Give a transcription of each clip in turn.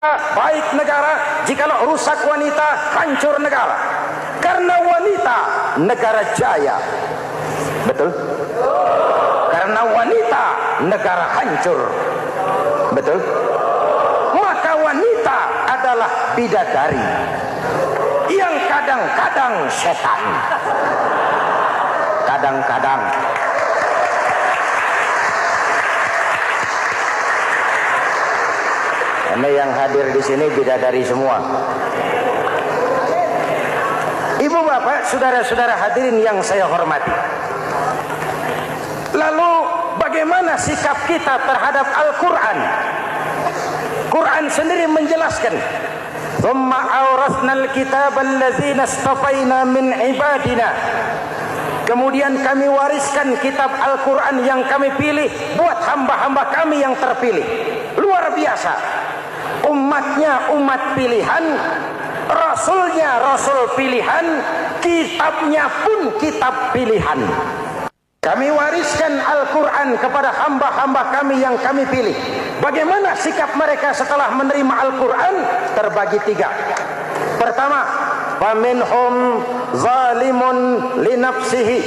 baik negara, jikalau rusak wanita, hancur negara. Karena wanita, negara jaya. Betul? Karena wanita, negara hancur. Betul? Maka wanita adalah bidadari yang kadang-kadang setan. Kadang-kadang. Karena yang hadir di sini bidadari semua. Ibu bapak, saudara-saudara hadirin yang saya hormati. Lalu bagaimana sikap kita terhadap Al-Quran? Quran sendiri menjelaskan, "Tsumma awrasnal kitaba allazina istafaina min ibadina." Kemudian kami wariskan kitab Al-Quran yang kami pilih buat hamba-hamba kami yang terpilih. Luar biasa. Umatnya umat pilihan, rasulnya rasul pilihan, kitabnya pun kitab pilihan. Kami wariskan Al-Quran kepada hamba-hamba kami yang kami pilih. Bagaimana sikap mereka setelah menerima Al-Quran? Terbagi tiga. Pertama, faminhum zalimun linafsihi.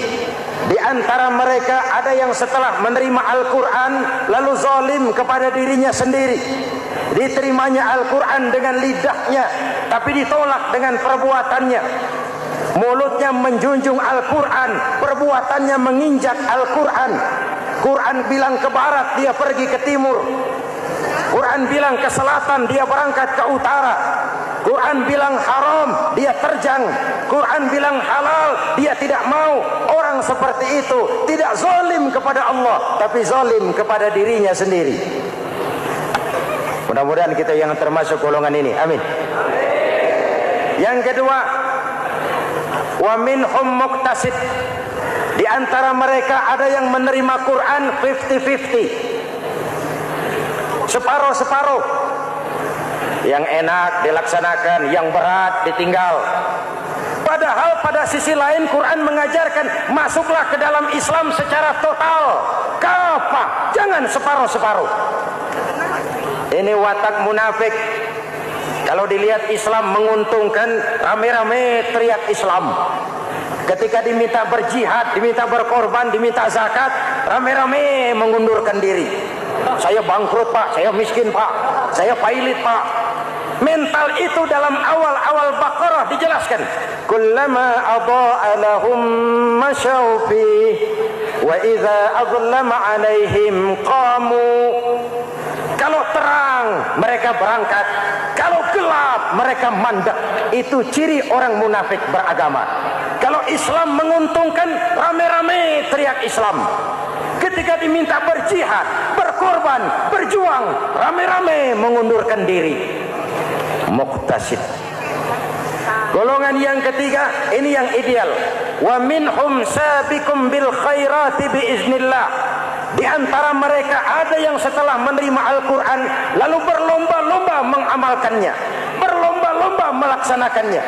Di antara mereka ada yang setelah menerima Al-Quran lalu zalim kepada dirinya sendiri. Diterimanya Al-Quran dengan lidahnya, tapi ditolak dengan perbuatannya. Mulutnya menjunjung Al-Quran, perbuatannya menginjak Al-Quran. Quran bilang ke barat, dia pergi ke timur. Quran bilang ke selatan, dia berangkat ke utara. Quran bilang haram, dia terjang. Quran bilang halal, dia tidak mau. Orang seperti itu tidak zalim kepada Allah, tapi zalim kepada dirinya sendiri. Mudah-mudahan kita yang termasuk golongan ini. Amin. Yang kedua, wa minhum muqtasid. Di antara mereka ada yang menerima Quran 50-50. Separuh-separuh. Yang enak dilaksanakan, yang berat ditinggal. Padahal pada sisi lain Quran mengajarkan masuklah ke dalam Islam secara total. Kafah, jangan separuh-separuh. Ini watak munafik. Kalau dilihat Islam menguntungkan, rame-rame teriak Islam. Ketika diminta berjihad, diminta berkorban, diminta zakat, rame-rame mengundurkan diri. Saya bangkrut pak, saya miskin pak, saya pailit pak. Mental itu dalam awal-awal Baqarah dijelaskan. Kullama adha'a lahum masyaw fi wa idza adlama alaihim qamu. Kalau terang mereka berangkat, kalau gelap mereka mandek. Itu ciri orang munafik beragama. Kalau Islam menguntungkan, rame-rame teriak Islam. Ketika diminta berjihad, berkorban, berjuang, rame-rame mengundurkan diri. Muqtasid. Golongan yang ketiga, ini yang ideal. Wa minhum sabiqum bil khairati biiznillah. Di antara mereka ada yang setelah menerima Al-Quran lalu berlomba-lomba mengamalkannya, berlomba-lomba melaksanakannya.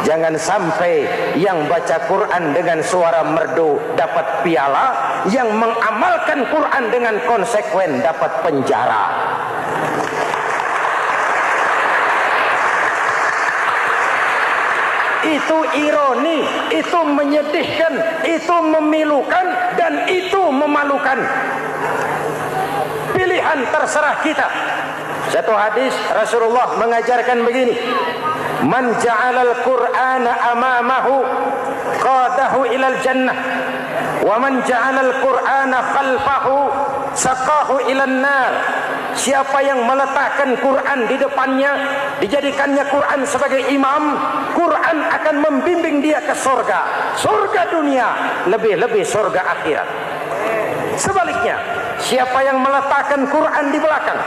Jangan sampai yang baca Quran dengan suara merdu dapat piala, yang mengamalkan Quran dengan konsekuen dapat penjara. Itu ironi, itu menyedihkan, itu memilukan, dan itu memalukan. Pilihan terserah kita. Satu hadis Rasulullah mengajarkan begini, man ja'alal Qur'ana amamahu qadahu ilal jannah, wa man ja'alal Qur'ana khalfahu saqahu ilan nar. Siapa yang meletakkan Quran di depannya, dijadikannya Quran sebagai imam, Quran akan membimbing dia ke surga. Surga dunia, lebih-lebih surga akhirat. Sebaliknya, siapa yang meletakkan Quran di belakang,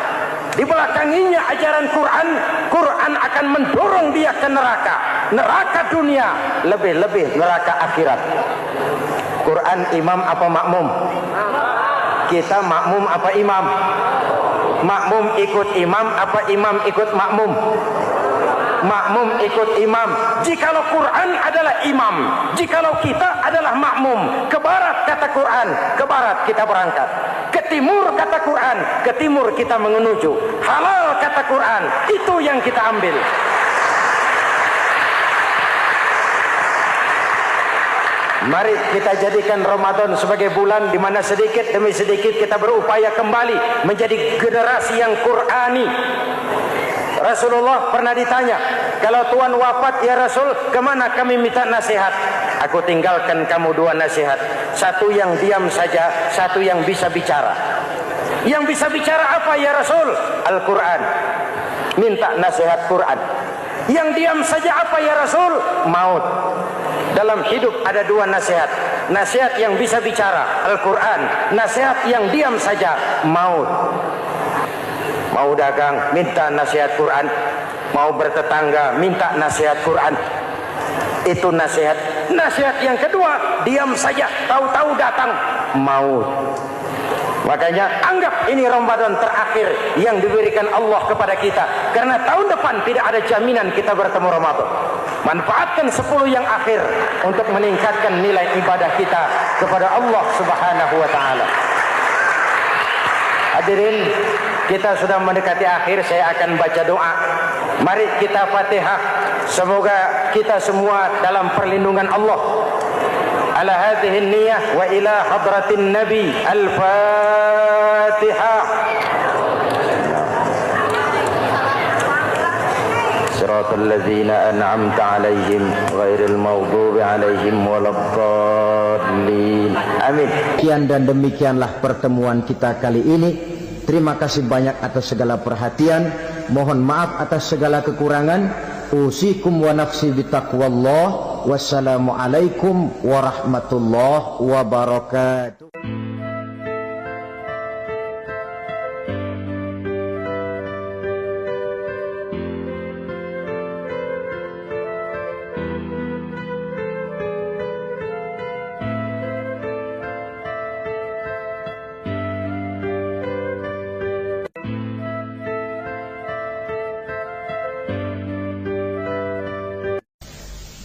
dibelakanginya ajaran Quran, Quran akan mendorong dia ke neraka. Neraka dunia, lebih-lebih neraka akhirat. Quran imam apa makmum? Kita makmum apa imam? Makmum ikut imam apa imam ikut makmum? Makmum ikut imam. Jikalau Quran adalah imam, jikalau kita adalah makmum. Ke barat kata Quran, ke barat kita berangkat. Ke timur kata Quran, ke timur kita menuju. Halal kata kata Quran. Itu yang kita ambil. Mari kita jadikan Ramadan sebagai bulan di mana sedikit demi sedikit kita berupaya kembali menjadi generasi yang Qurani. Rasulullah pernah ditanya, kalau Tuhan wafat ya Rasul, kemana kami minta nasihat? Aku tinggalkan kamu dua nasihat. Satu yang diam saja, satu yang bisa bicara. Yang bisa bicara apa ya Rasul? Al-Quran. Minta nasihat Quran. Yang diam saja apa ya Rasul? Maut. Dalam hidup ada dua nasihat. Nasihat yang bisa bicara, Al-Quran. Nasihat yang diam saja, maut. Mau dagang, minta nasihat Quran. Mau bertetangga, minta nasihat Quran. Itu nasihat. Nasihat yang kedua, diam saja, tahu-tahu datang maut. Makanya anggap ini Ramadan terakhir yang diberikan Allah kepada kita. Karena tahun depan tidak ada jaminan kita bertemu Ramadan. Manfaatkan 10 yang akhir untuk meningkatkan nilai ibadah kita kepada Allah Subhanahu wa taala. Hadirin, kita sudah mendekati akhir, saya akan baca doa. Mari kita Fatihah. Semoga kita semua dalam perlindungan Allah. Ala hadhihi niyyah wa ila hadratin Nabi. Al-Fatihah. Siratal ladzina an'amta 'alaihim ghairil maghdubi 'alaihim waladdallin. Amin. Sekian dan demikianlah pertemuan kita kali ini. Terima kasih banyak atas segala perhatian. Mohon maaf atas segala kekurangan. Usikum wa nafsi bitaqwallah. Wassalamualaikum warahmatullahi wabarakatuh.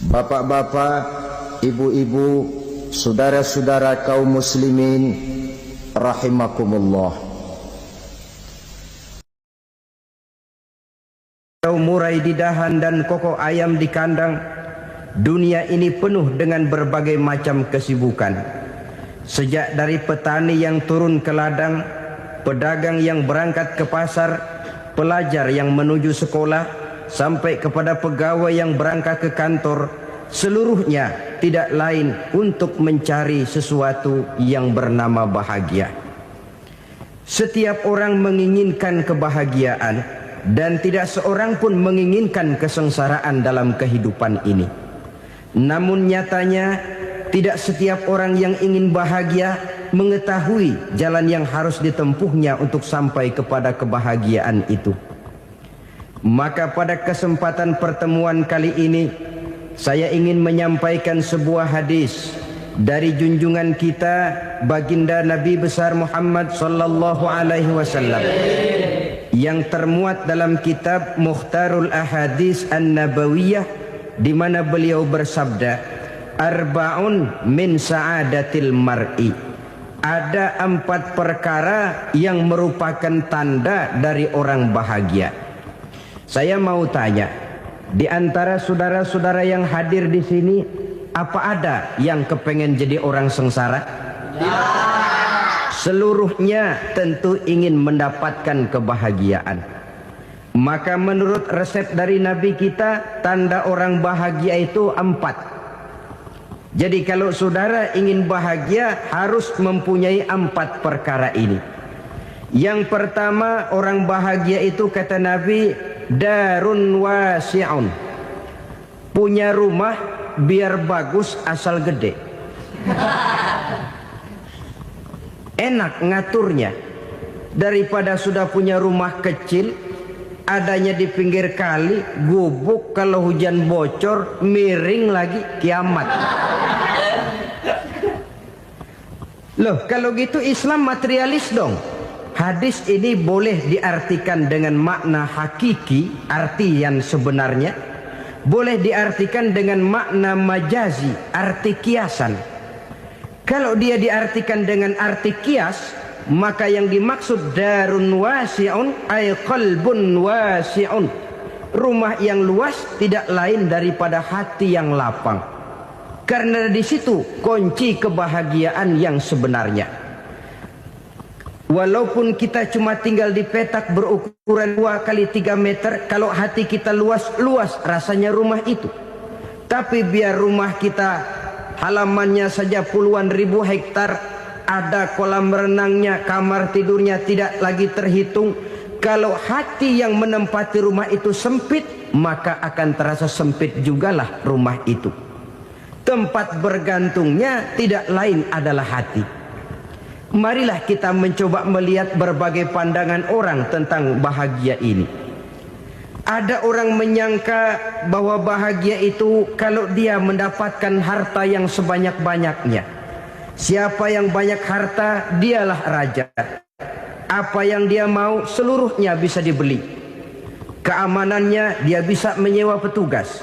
Bapak-bapak, ibu-ibu, saudara-saudara kaum muslimin rahimakumullah. Murai di dahan dan koko ayam di kandang. Dunia ini penuh dengan berbagai macam kesibukan. Sejak dari petani yang turun ke ladang, pedagang yang berangkat ke pasar, pelajar yang menuju sekolah, sampai kepada pegawai yang berangkat ke kantor, seluruhnya tidak lain untuk mencari sesuatu yang bernama bahagia. Setiap orang menginginkan kebahagiaan dan tidak seorang pun menginginkan kesengsaraan dalam kehidupan ini. Namun nyatanya tidak setiap orang yang ingin bahagia mengetahui jalan yang harus ditempuhnya untuk sampai kepada kebahagiaan itu. Maka pada kesempatan pertemuan kali ini saya ingin menyampaikan sebuah hadis dari junjungan kita baginda Nabi besar Muhammad sallallahu alaihi wasallam yang termuat dalam kitab Mukhtarul Ahadits An-Nabawiyah, di mana beliau bersabda, arba'un min sa'adatil mar'i. Ada 4 perkara yang merupakan tanda dari orang bahagia. Saya mau tanya, di antara saudara-saudara yang hadir di sini, apa ada yang kepengen jadi orang sengsara? Seluruhnya tentu ingin mendapatkan kebahagiaan. Maka menurut resep dari Nabi kita, tanda orang bahagia itu 4. Jadi kalau saudara ingin bahagia, harus mempunyai 4 perkara ini. Yang pertama, orang bahagia itu kata Nabi, darun wasi'un. Punya rumah biar bagus asal gede. Enak ngaturnya. Daripada sudah punya rumah kecil, adanya di pinggir kali, gubuk, kalau hujan bocor, miring lagi, kiamat. Loh, kalau gitu Islam materialis dong. Hadis ini boleh diartikan dengan makna hakiki, arti yang sebenarnya. Boleh diartikan dengan makna majazi, arti kiasan. Kalau dia diartikan dengan arti kias, Maka yang dimaksud darun wasi'un ay qalbun wasi'un. Rumah yang luas tidak lain daripada hati yang lapang. Karena di situ kunci kebahagiaan yang sebenarnya. Walaupun kita cuma tinggal di petak berukuran 2 kali 3 meter, kalau hati kita luas rasanya rumah itu. Tapi biar rumah kita halamannya saja puluhan ribu hektar, ada kolam renangnya, kamar tidurnya tidak lagi terhitung. Kalau hati yang menempati rumah itu sempit, maka akan terasa sempit jugalah rumah itu. Tempat bergantungnya tidak lain adalah hati. Marilah kita mencoba melihat berbagai pandangan orang tentang bahagia ini. Ada orang menyangka bahwa bahagia itu kalau dia mendapatkan harta yang sebanyak-banyaknya. Siapa yang banyak harta, dialah raja. Apa yang dia mau, seluruhnya bisa dibeli. Keamanannya, dia bisa menyewa petugas.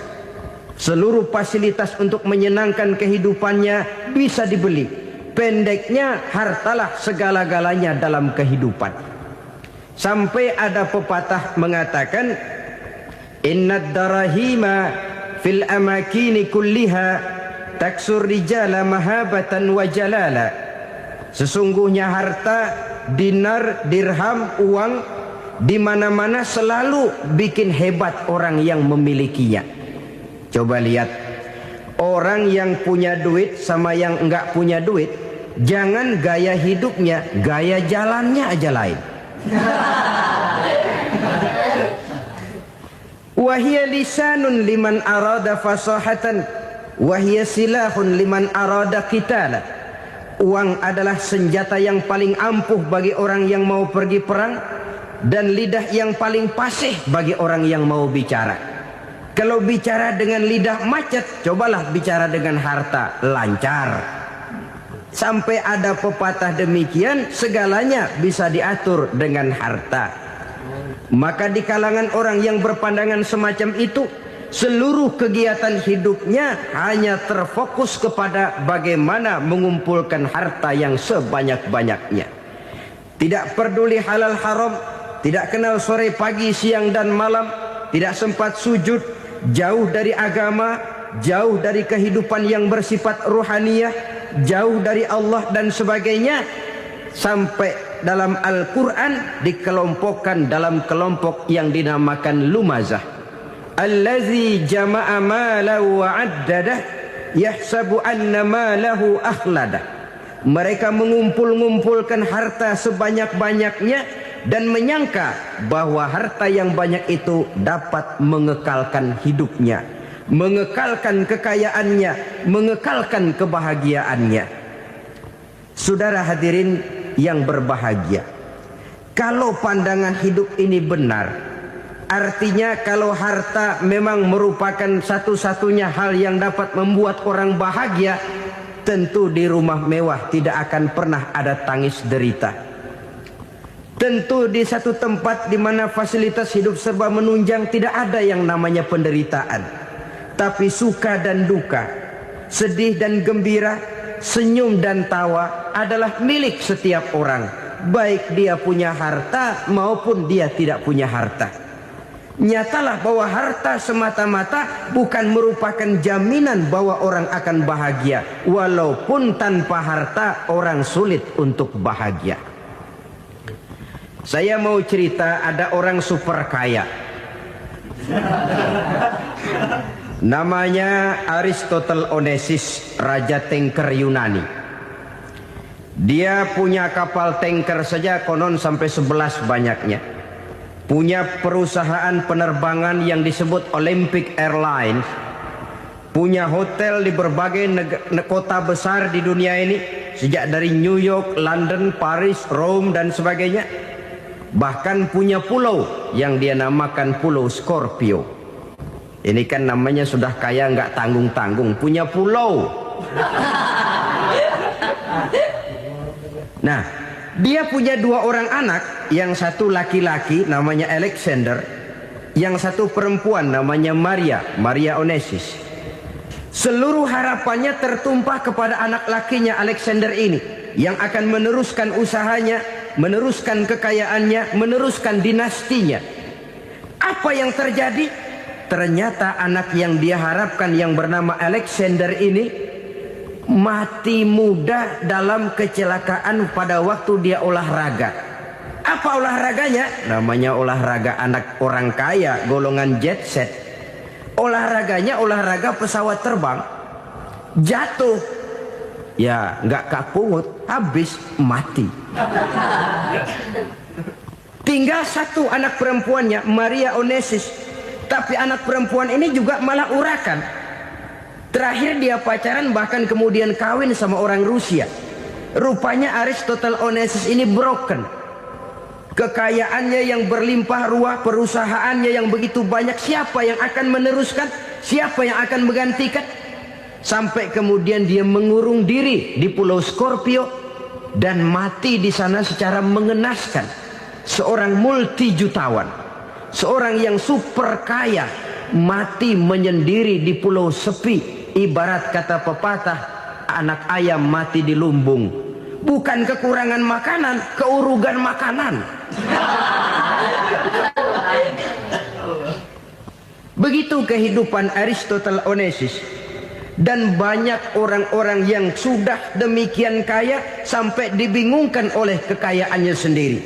Seluruh fasilitas untuk menyenangkan kehidupannya bisa dibeli. Pendeknya, hartalah segala-galanya dalam kehidupan. Sampai ada pepatah mengatakan, Innad darahima fil amakini kulliha taksur rijala mahabatan wa jalala. Sesungguhnya harta, dinar, dirham, uang di mana-mana selalu bikin hebat orang yang memilikinya. Coba lihat, orang yang punya duit sama yang enggak punya duit, jangan gaya hidupnya, gaya jalannya aja lain. Wahia lisanun liman arada fasahatan, wahia silahun liman arada qitala. Uang adalah senjata yang paling ampuh bagi orang yang mau pergi perang, dan lidah yang paling fasih bagi orang yang mau bicara. Kalau bicara dengan lidah macet, cobalah bicara dengan harta, lancar. Sampai ada pepatah demikian, segalanya bisa diatur dengan harta. Maka di kalangan orang yang berpandangan semacam itu, seluruh kegiatan hidupnya hanya terfokus kepada bagaimana mengumpulkan harta yang sebanyak-banyaknya. Tidak peduli halal haram, tidak kenal sore pagi siang dan malam, tidak sempat sujud, jauh dari agama, jauh dari kehidupan yang bersifat ruhaniyah, jauh dari Allah dan sebagainya. Sampai dalam Al-Quran dikelompokkan dalam kelompok yang dinamakan lumazah. Allazi jama'a malahu wa'addadah yahsabu anna malahu akhladah. Mereka mengumpul-ngumpulkan harta sebanyak-banyaknya dan menyangka bahwa harta yang banyak itu dapat mengekalkan hidupnya, mengekalkan kekayaannya, mengekalkan kebahagiaannya. Saudara hadirin yang berbahagia, kalau pandangan hidup ini benar, artinya kalau harta memang merupakan satu-satunya hal yang dapat membuat orang bahagia, tentu di rumah mewah tidak akan pernah ada tangis derita. Tentu di satu tempat di mana fasilitas hidup serba menunjang tidak ada yang namanya penderitaan. Tapi suka dan duka, sedih dan gembira, senyum dan tawa adalah milik setiap orang, baik dia punya harta maupun dia tidak punya harta. Nyatalah bahwa harta semata-mata bukan merupakan jaminan bahwa orang akan bahagia. Walaupun tanpa harta orang sulit untuk bahagia. Saya mau cerita, ada orang super kaya, namanya Aristotle Onesimus, raja tanker Yunani. Dia punya kapal tanker saja konon sampai 11 banyaknya. Punya perusahaan penerbangan yang disebut Olympic Airlines. Punya hotel di berbagai kota besar di dunia ini, sejak dari New York, London, Paris, Rome dan sebagainya. Bahkan punya pulau yang dia namakan Pulau Scorpio. Ini kan namanya sudah kaya nggak tanggung-tanggung, punya pulau. Nah, dia punya 2 orang anak, yang satu laki-laki namanya Alexander, yang satu perempuan namanya Maria Onesimus. Seluruh harapannya tertumpah kepada anak lakinya Alexander ini. yang akan meneruskan usahanya, meneruskan kekayaannya, meneruskan dinastinya. Apa yang terjadi? Ternyata anak yang dia harapkan yang bernama Alexander ini mati muda dalam kecelakaan pada waktu dia olahraga. Apa olahraganya? Namanya olahraga anak orang kaya, golongan jet set. Olahraganya olahraga pesawat terbang. Jatuh, ya nggak kapungut, habis mati. Tinggal satu anak perempuannya, Maria Onassis. Tapi anak perempuan ini juga malah urakan. Terakhir dia pacaran, bahkan kemudian kawin sama orang Rusia. Rupanya Aristotle Onassis ini broken. Kekayaannya yang berlimpah ruah, perusahaannya yang begitu banyak, siapa yang akan meneruskan? Siapa yang akan menggantikan? Sampai kemudian dia mengurung diri di Pulau Scorpio dan mati di sana secara mengenaskan. Seorang multi jutawan, seorang yang super kaya, mati menyendiri di pulau sepi. Ibarat kata pepatah, anak ayam mati di lumbung. Bukan kekurangan makanan, keurugan makanan. Begitu kehidupan Aristotle Onassis. Dan banyak orang-orang yang sudah demikian kaya sampai dibingungkan oleh kekayaannya sendiri.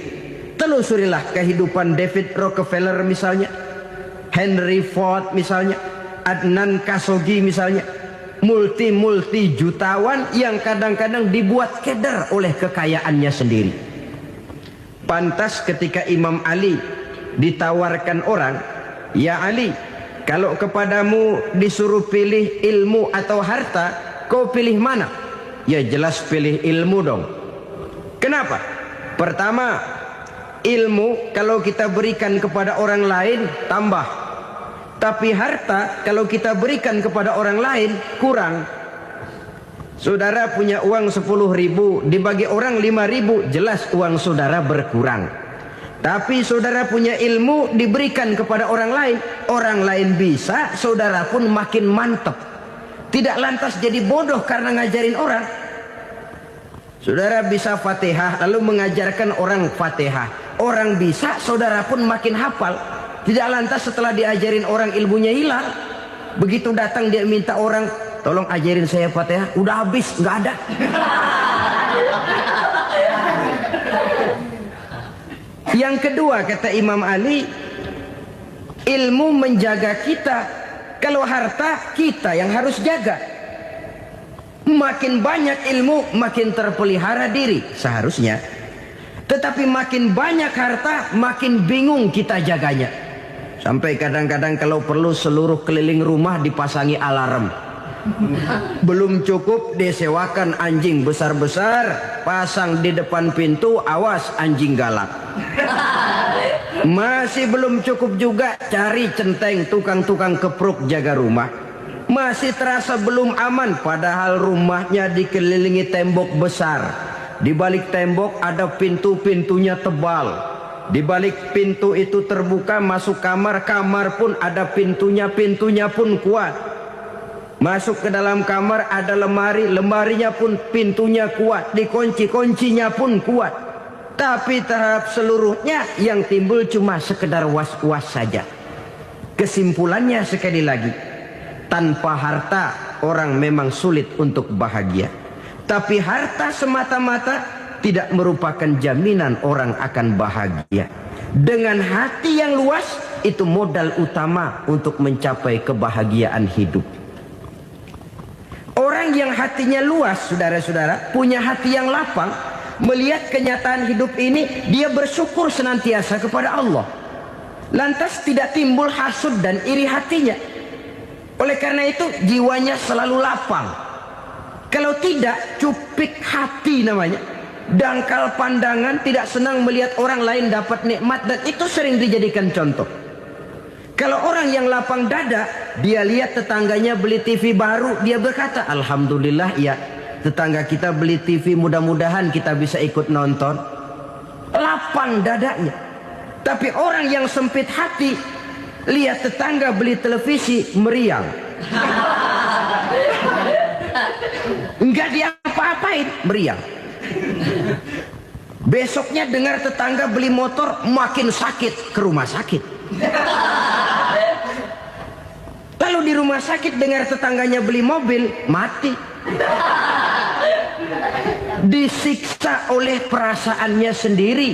Telusurilah kehidupan David Rockefeller misalnya, Henry Ford misalnya, Adnan Khashoggi misalnya. Multi jutawan yang kadang-kadang dibuat keder oleh kekayaannya sendiri. Pantas ketika Imam Ali ditawarkan orang, "Ya Ali, kalau kepadamu disuruh pilih ilmu atau harta, kau pilih mana?" Ya jelas pilih ilmu dong. Kenapa? Pertama, ilmu kalau kita berikan kepada orang lain tambah. Tapi harta kalau kita berikan kepada orang lain kurang. Saudara punya uang 10.000, dibagi orang 5.000, jelas uang saudara berkurang. Tapi saudara punya ilmu diberikan kepada orang lain bisa, saudara pun makin mantep. Tidak lantas jadi bodoh karena ngajarin orang. Saudara bisa Fatihah lalu mengajarkan orang Fatihah. Orang bisa, saudara pun makin hafal. Tidak lantas setelah diajarin orang ilmunya hilang. Begitu datang dia minta orang, "Tolong ajarin saya Fatihah." Udah habis, nggak ada. Yang kedua kata Imam Ali, ilmu menjaga kita. Kalau harta kita yang harus jaga. Makin banyak ilmu makin terpelihara diri seharusnya. Tetapi makin banyak harta makin bingung kita jaganya. Sampai kadang-kadang kalau perlu seluruh keliling rumah dipasangi alarm. Belum cukup disewakan anjing besar-besar, pasang di depan pintu, awas anjing galak. Masih belum cukup juga, cari centeng tukang-tukang kepruk jaga rumah. Masih terasa belum aman, padahal rumahnya dikelilingi tembok besar. Di balik tembok ada pintu-pintunya tebal. Di balik pintu itu terbuka masuk kamar, kamar pun ada pintunya, pintunya pun kuat. Masuk ke dalam kamar ada lemari, lemarinya pun pintunya kuat, dikunci, kuncinya pun kuat. Tapi terhadap seluruhnya yang timbul cuma sekedar was-was saja. Kesimpulannya sekali lagi, tanpa harta orang memang sulit untuk bahagia. Tapi harta semata-mata tidak merupakan jaminan orang akan bahagia. Dengan hati yang luas, itu modal utama untuk mencapai kebahagiaan hidup. Orang yang hatinya luas, saudara-saudara, punya hati yang lapang, melihat kenyataan hidup ini, dia bersyukur senantiasa kepada Allah. Lantas tidak timbul hasud dan iri hatinya. Oleh karena itu, jiwanya selalu lapang. Kalau tidak, cupik hati namanya. Dangkal pandangan, tidak senang melihat orang lain dapat nikmat, dan itu sering dijadikan contoh. Kalau orang yang lapang dada, dia lihat tetangganya beli TV baru, dia berkata, "Alhamdulillah ya, tetangga kita beli TV, mudah-mudahan kita bisa ikut nonton." Lapang dadanya. Tapi orang yang sempit hati, lihat tetangga beli televisi, meriang. Enggak diapa-apain, meriang. Besoknya dengar tetangga beli motor, makin sakit, ke rumah sakit. Lalu di rumah sakit dengar tetangganya beli mobil, mati. Disiksa oleh perasaannya sendiri.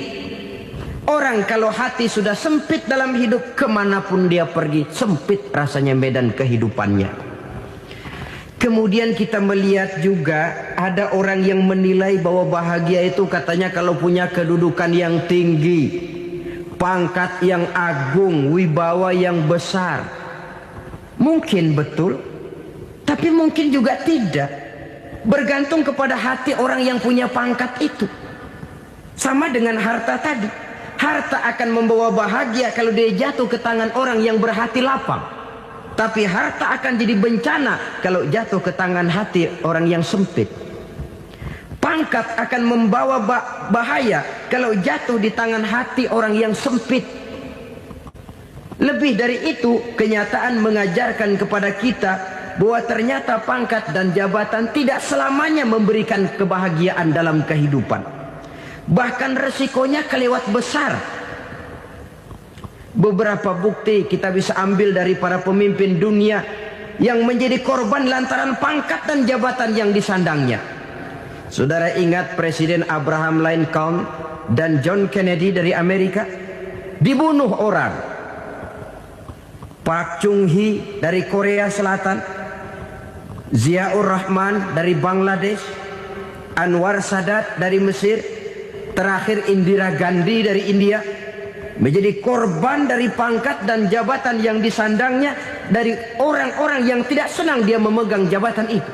Orang kalau hati sudah sempit dalam hidup, kemanapun dia pergi, sempit rasanya medan kehidupannya. Kemudian kita melihat juga ada orang yang menilai bahwa bahagia itu katanya kalau punya kedudukan yang tinggi, pangkat yang agung, wibawa yang besar. Mungkin betul, tapi mungkin juga tidak. Bergantung kepada hati orang yang punya pangkat itu. Sama dengan harta tadi. Harta akan membawa bahagia kalau dia jatuh ke tangan orang yang berhati lapang. Tapi harta akan jadi bencana kalau jatuh ke tangan hati orang yang sempit. Pangkat akan membawa bahaya kalau jatuh di tangan hati orang yang sempit. Lebih dari itu, kenyataan mengajarkan kepada kita bahwa ternyata pangkat dan jabatan tidak selamanya memberikan kebahagiaan dalam kehidupan. Bahkan resikonya kelewat besar. Beberapa bukti kita bisa ambil dari para pemimpin dunia yang menjadi korban lantaran pangkat dan jabatan yang disandangnya. Saudara ingat Presiden Abraham Lincoln dan John Kennedy dari Amerika? Dibunuh orang. Park Chung-hee dari Korea Selatan, Ziaur Rahman dari Bangladesh, Anwar Sadat dari Mesir, terakhir Indira Gandhi dari India, menjadi korban dari pangkat dan jabatan yang disandangnya dari orang-orang yang tidak senang dia memegang jabatan itu.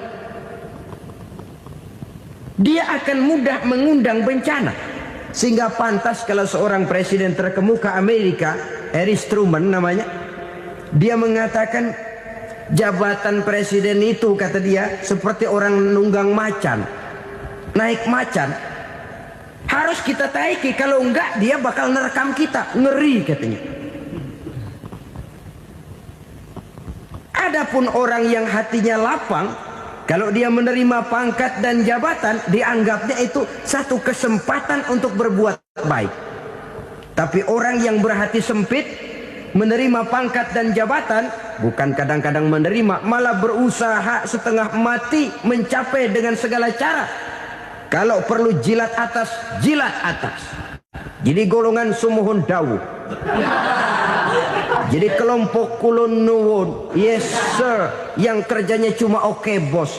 Dia akan mudah mengundang bencana. Sehingga pantas kalau seorang presiden terkemuka Amerika, Harry Truman namanya, dia mengatakan jabatan presiden itu, kata dia, seperti orang nunggang macan, naik macan. Harus kita taiki, kalau enggak dia bakal nerekam kita, ngeri katanya. Adapun orang yang hatinya lapang, kalau dia menerima pangkat dan jabatan, dianggapnya itu satu kesempatan untuk berbuat baik. Tapi orang yang berhati sempit, menerima pangkat dan jabatan, bukan kadang-kadang menerima, malah berusaha setengah mati mencapai dengan segala cara. Kalau perlu jilat atas, jilat atas. Jadi golongan sumuhun dawu. Jadi kelompok kulon nuwun, yes sir, yang kerjanya cuma oke bos.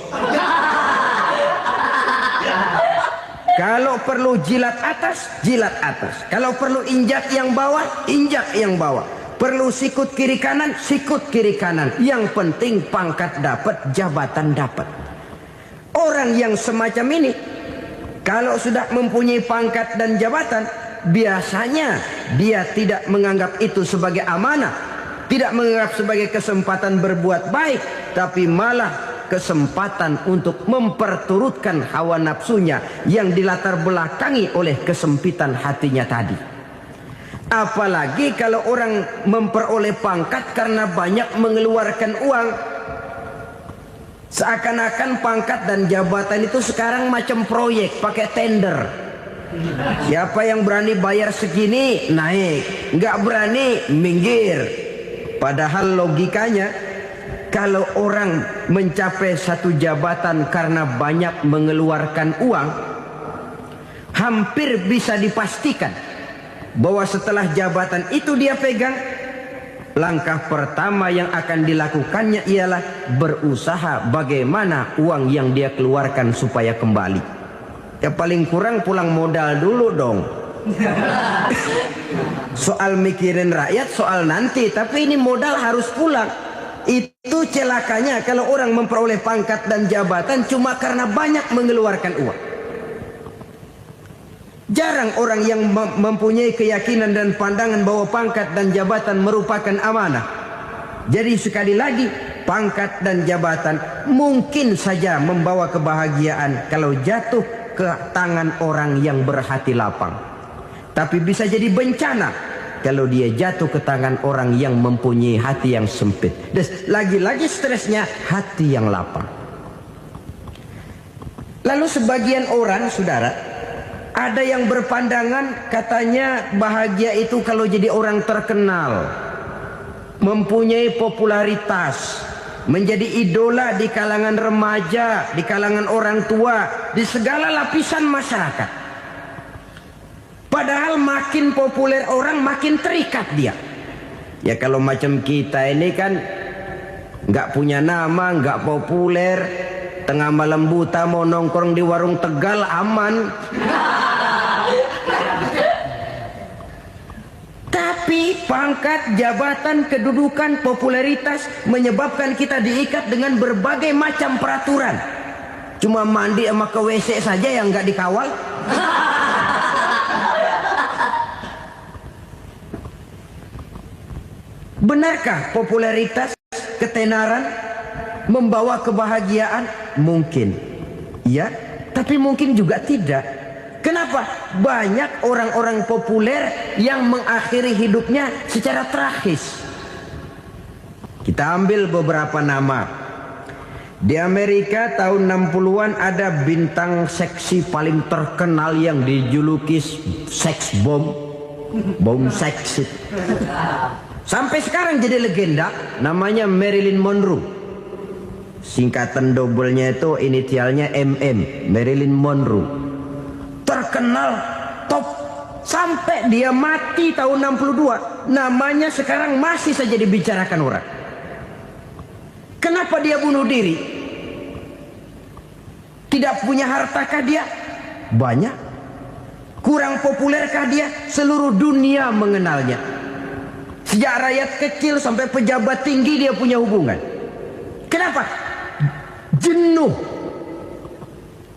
Kalau perlu jilat atas, jilat atas. Kalau perlu injak yang bawah, injak yang bawah. Perlu sikut kiri kanan, sikut kiri kanan. Yang penting pangkat dapat, jabatan dapat. Orang yang semacam ini, kalau sudah mempunyai pangkat dan jabatan, biasanya dia tidak menganggap itu sebagai amanah, tidak menganggap sebagai kesempatan berbuat baik, tapi malah kesempatan untuk memperturutkan hawa nafsunya yang dilatar belakangi oleh kesempitan hatinya tadi. Apalagi kalau orang memperoleh pangkat karena banyak mengeluarkan uang. Seakan-akan pangkat dan jabatan itu sekarang macam proyek, pakai tender. Siapa yang berani bayar segini, naik. Nggak berani, minggir. Padahal logikanya, kalau orang mencapai satu jabatan karena banyak mengeluarkan uang, hampir bisa dipastikan bahwa setelah jabatan itu dia pegang, langkah pertama yang akan dilakukannya ialah berusaha bagaimana uang yang dia keluarkan supaya kembali. Ya paling kurang pulang modal dulu dong. Soal mikirin rakyat soal nanti, tapi ini modal harus pulang. Itu celakanya kalau orang memperoleh pangkat dan jabatan cuma karena banyak mengeluarkan uang. Jarang orang yang mempunyai keyakinan dan pandangan bahwa pangkat dan jabatan merupakan amanah. Jadi sekali lagi, pangkat dan jabatan mungkin saja membawa kebahagiaan kalau jatuh ke tangan orang yang berhati lapang. Tapi bisa jadi bencana kalau dia jatuh ke tangan orang yang mempunyai hati yang sempit. Dan lagi-lagi stresnya hati yang lapang. Lalu sebagian orang, saudara, Ada yang berpandangan katanya bahagia itu kalau jadi orang terkenal, mempunyai popularitas, menjadi idola di kalangan remaja, di kalangan orang tua, di segala lapisan masyarakat. Padahal makin populer orang makin terikat dia. Ya kalau macam kita ini kan nggak punya nama, nggak populer, tengah malam buta mau nongkrong di warung Tegal aman. Tapi pangkat, jabatan, kedudukan, popularitas menyebabkan kita diikat dengan berbagai macam peraturan. Cuma mandi sama ke WC saja yang nggak dikawal. Benarkah popularitas, ketenaran membawa kebahagiaan? Mungkin. Ya, tapi mungkin juga tidak. Kenapa? Banyak orang-orang populer yang mengakhiri hidupnya secara tragis. Kita ambil beberapa nama. Di Amerika tahun 60-an ada bintang seksi paling terkenal yang dijuluki seks bom. Bom seks. Sampai sekarang jadi legenda, namanya Marilyn Monroe. Singkatan doublenya itu inisialnya MM, Marilyn Monroe. Terkenal top sampai dia mati tahun 62, namanya sekarang masih saja dibicarakan orang. Kenapa dia bunuh diri? Tidak punya hartakah dia? Banyak. Kurang populerkah dia? Seluruh dunia mengenalnya. Sejak rakyat kecil sampai pejabat tinggi dia punya hubungan. Kenapa? Jenuh.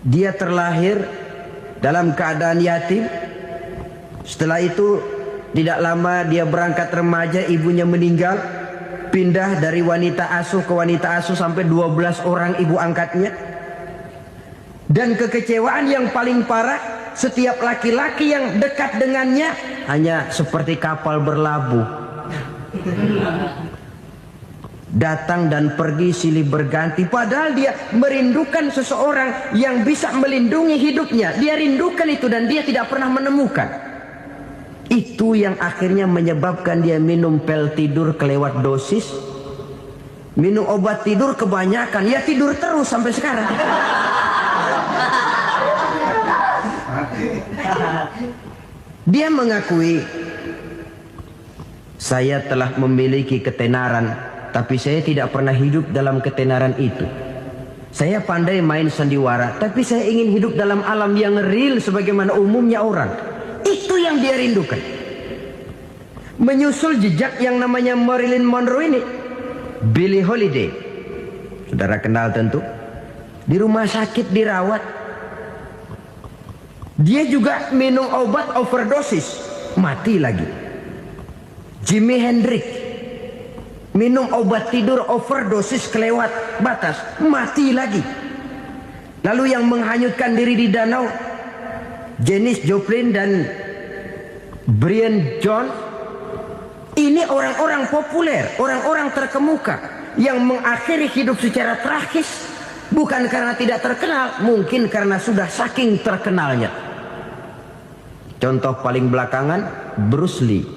Dia terlahir dalam keadaan yatim. Setelah itu tidak lama dia berangkat remaja, ibunya meninggal. Pindah dari wanita asuh ke wanita asuh sampai 12 orang ibu angkatnya. Dan kekecewaan yang paling parah, setiap laki-laki yang dekat dengannya hanya seperti kapal berlabuh. Datang dan pergi silih berganti. Padahal dia merindukan seseorang yang bisa melindungi hidupnya. Dia rindukan itu dan dia tidak pernah menemukan. Itu yang akhirnya menyebabkan dia minum pil tidur kelewat dosis, minum obat tidur kebanyakan. Ya tidur terus sampai sekarang. Dia mengakui, saya telah memiliki ketenaran, tapi saya tidak pernah hidup dalam ketenaran itu. Saya pandai main sandiwara, tapi saya ingin hidup dalam alam yang real sebagaimana umumnya orang. Itu yang dia rindukan. Menyusul jejak yang namanya Marilyn Monroe ini, Billie Holiday, saudara kenal tentu. Di rumah sakit dirawat. Dia juga minum obat overdosis, mati lagi. Jimi Hendrix minum obat tidur overdosis kelewat batas, mati lagi. Lalu yang menghanyutkan diri di danau, Janis Joplin dan Brian Jones. Ini orang-orang populer, orang-orang terkemuka yang mengakhiri hidup secara tragis, bukan karena tidak terkenal, mungkin karena sudah saking terkenalnya. Contoh paling belakangan, Bruce Lee.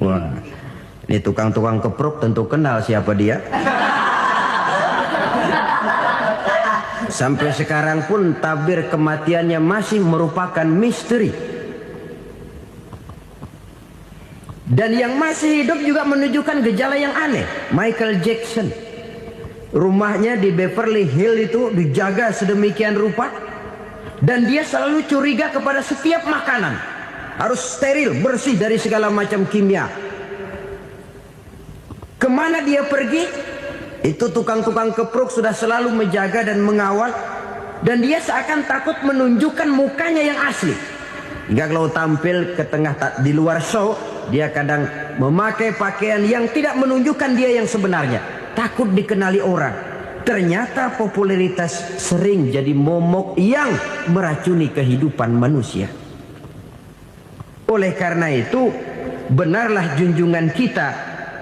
Wah, ini tukang-tukang keprok tentu kenal siapa dia. Sampai sekarang pun tabir kematiannya masih merupakan misteri. Dan yang masih hidup juga menunjukkan gejala yang aneh. Michael Jackson, rumahnya di Beverly Hills itu dijaga sedemikian rupa, dan dia selalu curiga kepada setiap makanan harus steril, bersih dari segala macam kimia. Kemana dia pergi, itu tukang-tukang keprok sudah selalu menjaga dan mengawal, dan dia seakan takut menunjukkan mukanya yang asli. Hingga kalau tampil ke tengah di luar show, dia kadang memakai pakaian yang tidak menunjukkan dia yang sebenarnya, takut dikenali orang. Ternyata popularitas sering jadi momok yang meracuni kehidupan manusia. Oleh karena itu, benarlah junjungan kita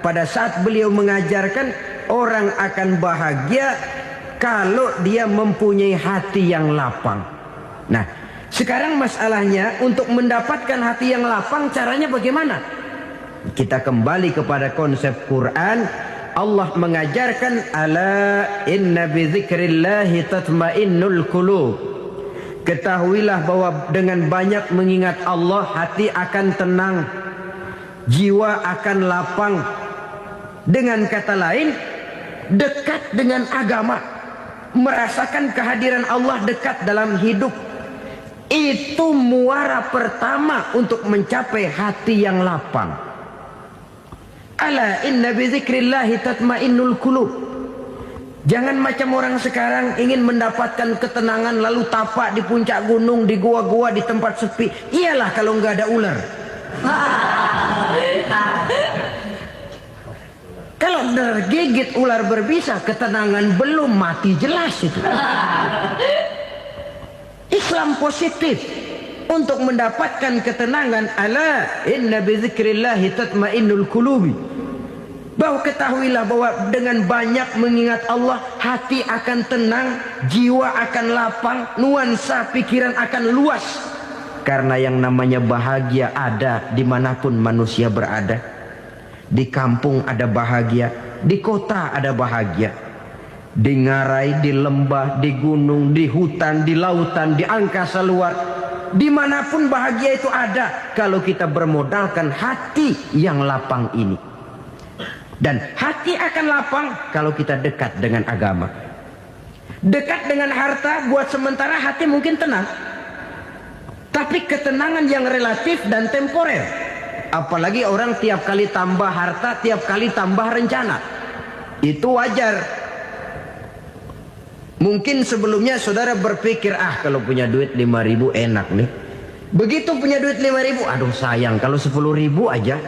pada saat beliau mengajarkan orang akan bahagia kalau dia mempunyai hati yang lapang. Nah, Sekarang masalahnya untuk mendapatkan hati yang lapang caranya bagaimana? Kita kembali kepada konsep Quran. Allah mengajarkan ala inna bi dzikrillahi tatmainnul qulub. Ketahuilah bahwa dengan banyak mengingat Allah hati akan tenang, jiwa akan lapang. Dengan kata lain, dekat dengan agama, merasakan kehadiran Allah dekat dalam hidup. Itu muara pertama untuk mencapai hati yang lapang. Ala inna bi dzikrillahi tatmainnul qulub. Jangan macam orang sekarang ingin mendapatkan ketenangan lalu tapak di puncak gunung, di gua-gua, di tempat sepi. Iyalah kalau nggak ada ular. Kalau tergigit ular berbisa, ketenangan belum, mati jelas itu. Islam positif untuk mendapatkan ketenangan. Ala inna bi dzikrillahi tatmainnul qulubi. Bahwa ketahuilah bahwa dengan banyak mengingat Allah, hati akan tenang, jiwa akan lapang, nuansa pikiran akan luas. Karena yang namanya bahagia ada dimanapun manusia berada. Di kampung ada bahagia, di kota ada bahagia. Di ngarai, di lembah, di gunung, di hutan, di lautan, di angkasa luar. Dimanapun bahagia itu ada kalau kita bermodalkan hati yang lapang ini. Dan hati akan lapang kalau kita dekat dengan agama. Dekat dengan harta buat sementara hati mungkin tenang. Tapi ketenangan yang relatif dan temporer. Apalagi orang tiap kali tambah harta, tiap kali tambah rencana. Itu wajar. Mungkin sebelumnya saudara berpikir, kalau punya duit 5.000 enak nih. Begitu punya duit 5.000, aduh sayang kalau 10.000 aja.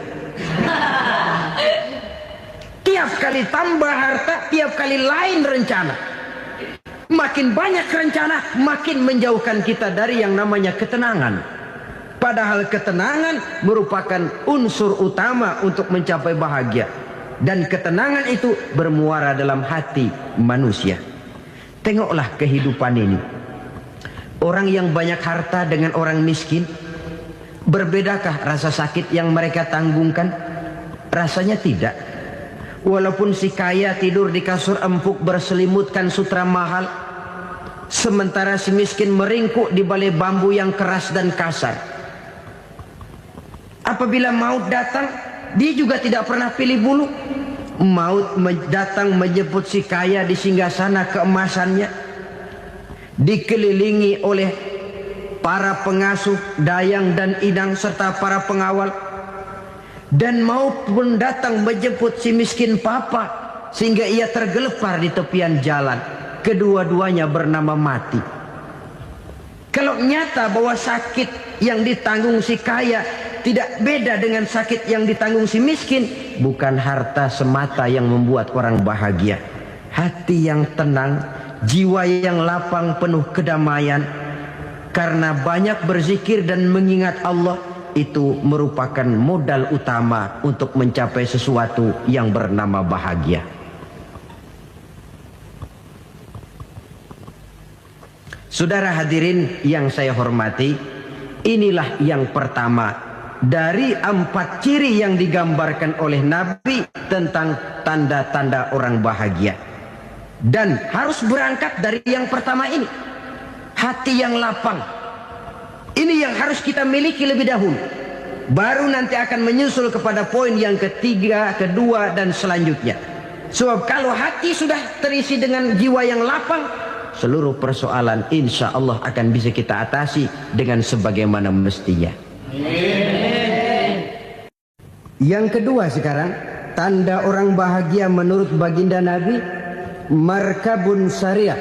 Tiap kali tambah harta, tiap kali lain rencana. Makin banyak rencana, makin menjauhkan kita dari yang namanya ketenangan. Padahal ketenangan merupakan unsur utama untuk mencapai bahagia. Dan ketenangan itu bermuara dalam hati manusia. Tengoklah kehidupan ini. Orang yang banyak harta dengan orang miskin, berbedakah rasa sakit yang mereka tanggungkan? Rasanya tidak. Walaupun si kaya tidur di kasur empuk berselimutkan sutra mahal, sementara si miskin meringkuk di balai bambu yang keras dan kasar. Apabila maut datang, dia juga tidak pernah pilih bulu. Maut datang menjemput si kaya di singgasana keemasannya, dikelilingi oleh para pengasuh, dayang dan inang serta para pengawal. Dan maupun datang menjemput si miskin papa sehingga ia tergelepar di tepian jalan. Kedua-duanya bernama mati. Kalau nyata bahwa sakit yang ditanggung si kaya tidak beda dengan sakit yang ditanggung si miskin, bukan harta semata yang membuat orang bahagia. Hati yang tenang, jiwa yang lapang penuh kedamaian. Karena banyak berzikir dan mengingat Allah, itu merupakan modal utama untuk mencapai sesuatu yang bernama bahagia. Saudara hadirin yang saya hormati, inilah yang pertama dari 4 ciri yang digambarkan oleh Nabi tentang tanda-tanda orang bahagia. Dan harus berangkat dari yang pertama ini, hati yang lapang. Ini yang harus kita miliki lebih dahulu. Baru nanti akan menyusul kepada poin yang ketiga, kedua, dan selanjutnya. Sebab kalau hati sudah terisi dengan jiwa yang lapang, seluruh persoalan insya Allah akan bisa kita atasi dengan sebagaimana mestinya. Yang kedua sekarang, tanda orang bahagia menurut baginda Nabi, markabun syariah.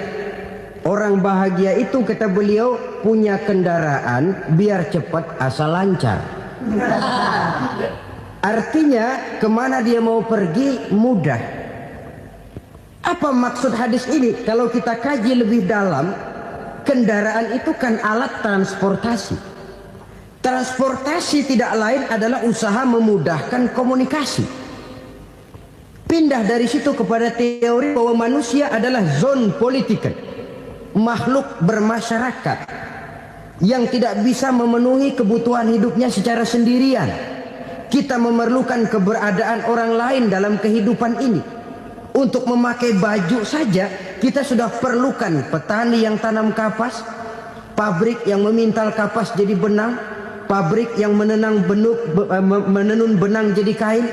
Orang bahagia itu, kata beliau, punya kendaraan biar cepat asal lancar. Artinya kemana dia mau pergi mudah. Apa maksud hadis ini? Kalau kita kaji lebih dalam, kendaraan itu kan alat transportasi. Transportasi tidak lain adalah usaha memudahkan komunikasi. Pindah dari situ kepada teori bahwa manusia adalah zon political, makhluk bermasyarakat. yang tidak bisa memenuhi kebutuhan hidupnya secara sendirian. Kita memerlukan keberadaan orang lain dalam kehidupan ini. Untuk memakai baju saja kita sudah perlukan petani yang tanam kapas, pabrik yang memintal kapas jadi benang, pabrik yang menenun benang jadi kain,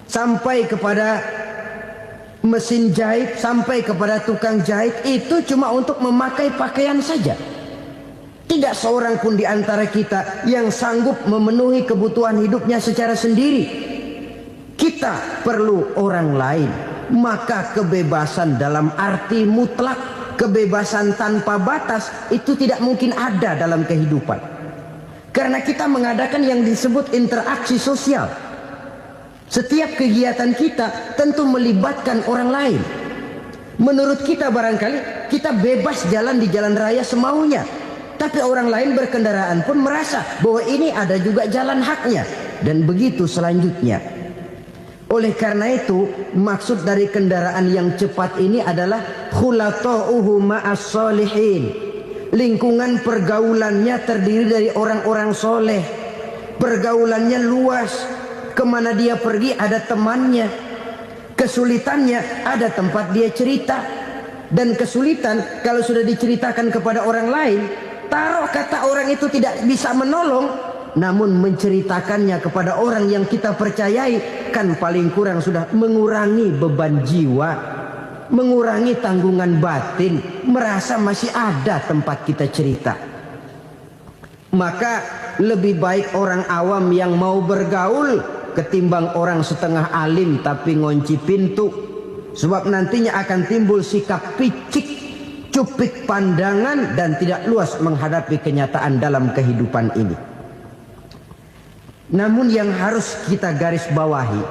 sampai kepada mesin jahit, sampai kepada tukang jahit. Itu cuma untuk memakai pakaian saja. Tidak seorang pun di antara kita yang sanggup memenuhi kebutuhan hidupnya secara sendiri. Kita perlu orang lain. Maka kebebasan dalam arti mutlak, kebebasan tanpa batas, itu tidak mungkin ada dalam kehidupan. Karena kita mengadakan yang disebut interaksi sosial. Setiap kegiatan kita tentu melibatkan orang lain. Menurut kita barangkali kita bebas jalan di jalan raya semaunya. Tapi orang lain berkendaraan pun merasa bahwa ini ada juga jalan haknya. Dan begitu selanjutnya. Oleh karena itu, maksud dari kendaraan yang cepat ini adalah khulata'uhu ma'as solihin. Lingkungan pergaulannya terdiri dari orang-orang soleh. Pergaulannya luas. Kemana dia pergi ada temannya. Kesulitannya ada tempat dia cerita. Dan kesulitan kalau sudah diceritakan kepada orang lain, taruh kata orang itu tidak bisa menolong, namun menceritakannya kepada orang yang kita percayai, kan paling kurang sudah mengurangi beban jiwa, mengurangi tanggungan batin, merasa masih ada tempat kita cerita. Maka lebih baik orang awam yang mau bergaul ketimbang orang setengah alim tapi ngunci pintu. Sebab nantinya akan timbul sikap picik, cupik pandangan, dan tidak luas menghadapi kenyataan dalam kehidupan ini. Namun yang harus kita garis bawahi,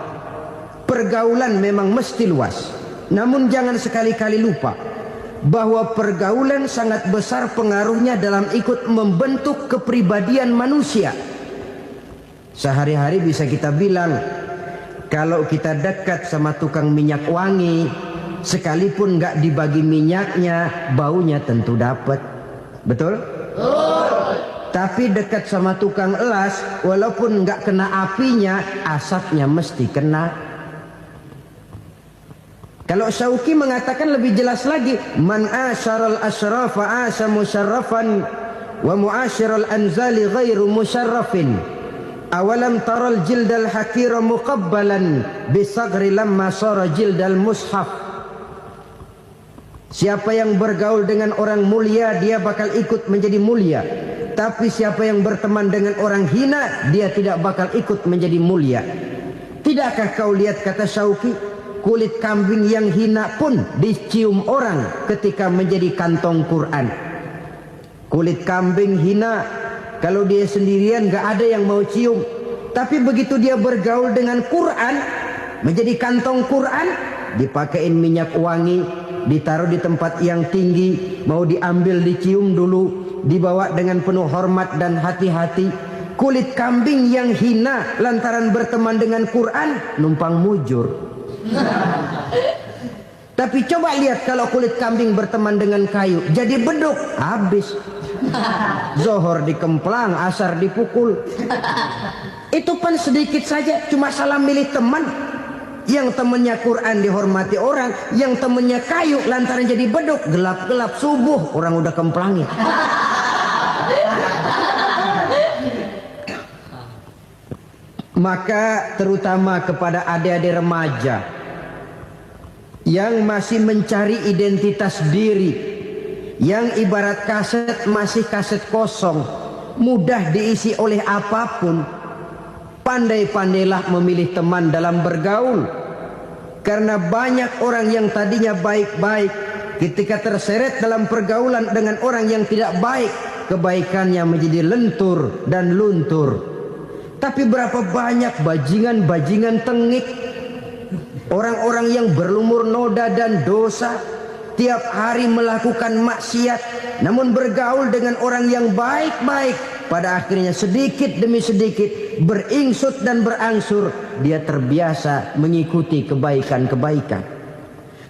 pergaulan memang mesti luas. Namun jangan sekali-kali lupa bahwa pergaulan sangat besar pengaruhnya dalam ikut membentuk kepribadian manusia. Sehari-hari bisa kita bilang, kalau kita dekat sama tukang minyak wangi, sekalipun nggak dibagi minyaknya, baunya tentu dapat. Betul? Tapi dekat sama tukang elas, walaupun nggak kena apinya, asapnya mesti kena. Kalau Syauqi mengatakan lebih jelas lagi, man asyaral asrafa asa musyarrafan wa muasyiral anzali ghairu musyarrafin. Awalam taral jildal hakira muqabbalan bisagri lamma sara jildal mushaf. Siapa yang bergaul dengan orang mulia, dia bakal ikut menjadi mulia. Tapi siapa yang berteman dengan orang hina, dia tidak bakal ikut menjadi mulia. Tidakkah kau lihat, kata Syauqi, kulit kambing yang hina pun dicium orang ketika menjadi kantong Quran. Kulit kambing hina, kalau dia sendirian gak ada yang mau cium. Tapi begitu dia bergaul dengan Quran, menjadi kantong Quran, dipakein minyak wangi, ditaruh di tempat yang tinggi, mau diambil dicium dulu, dibawa dengan penuh hormat dan hati-hati. Kulit kambing yang hina lantaran berteman dengan Quran, numpang mujur. Tapi coba lihat kalau kulit kambing berteman dengan kayu, jadi beduk, habis. Zohor dikemplang, asar dipukul. Itu pun sedikit saja, cuma salah milih teman. Yang temannya Quran dihormati orang, yang temannya kayu lantaran jadi beduk, gelap-gelap subuh orang udah kemplangin. Maka terutama kepada adik-adik remaja yang masih mencari identitas diri, yang ibarat kaset masih kaset kosong, mudah diisi oleh apapun, pandai-pandailah memilih teman dalam bergaul. Karena banyak orang yang tadinya baik-baik, ketika terseret dalam pergaulan dengan orang yang tidak baik, kebaikannya menjadi lentur dan luntur. Tapi berapa banyak bajingan-bajingan tengik, orang-orang yang berlumur noda dan dosa, tiap hari melakukan maksiat, namun bergaul dengan orang yang baik-baik, pada akhirnya sedikit demi sedikit beringsut dan berangsur dia terbiasa mengikuti kebaikan-kebaikan.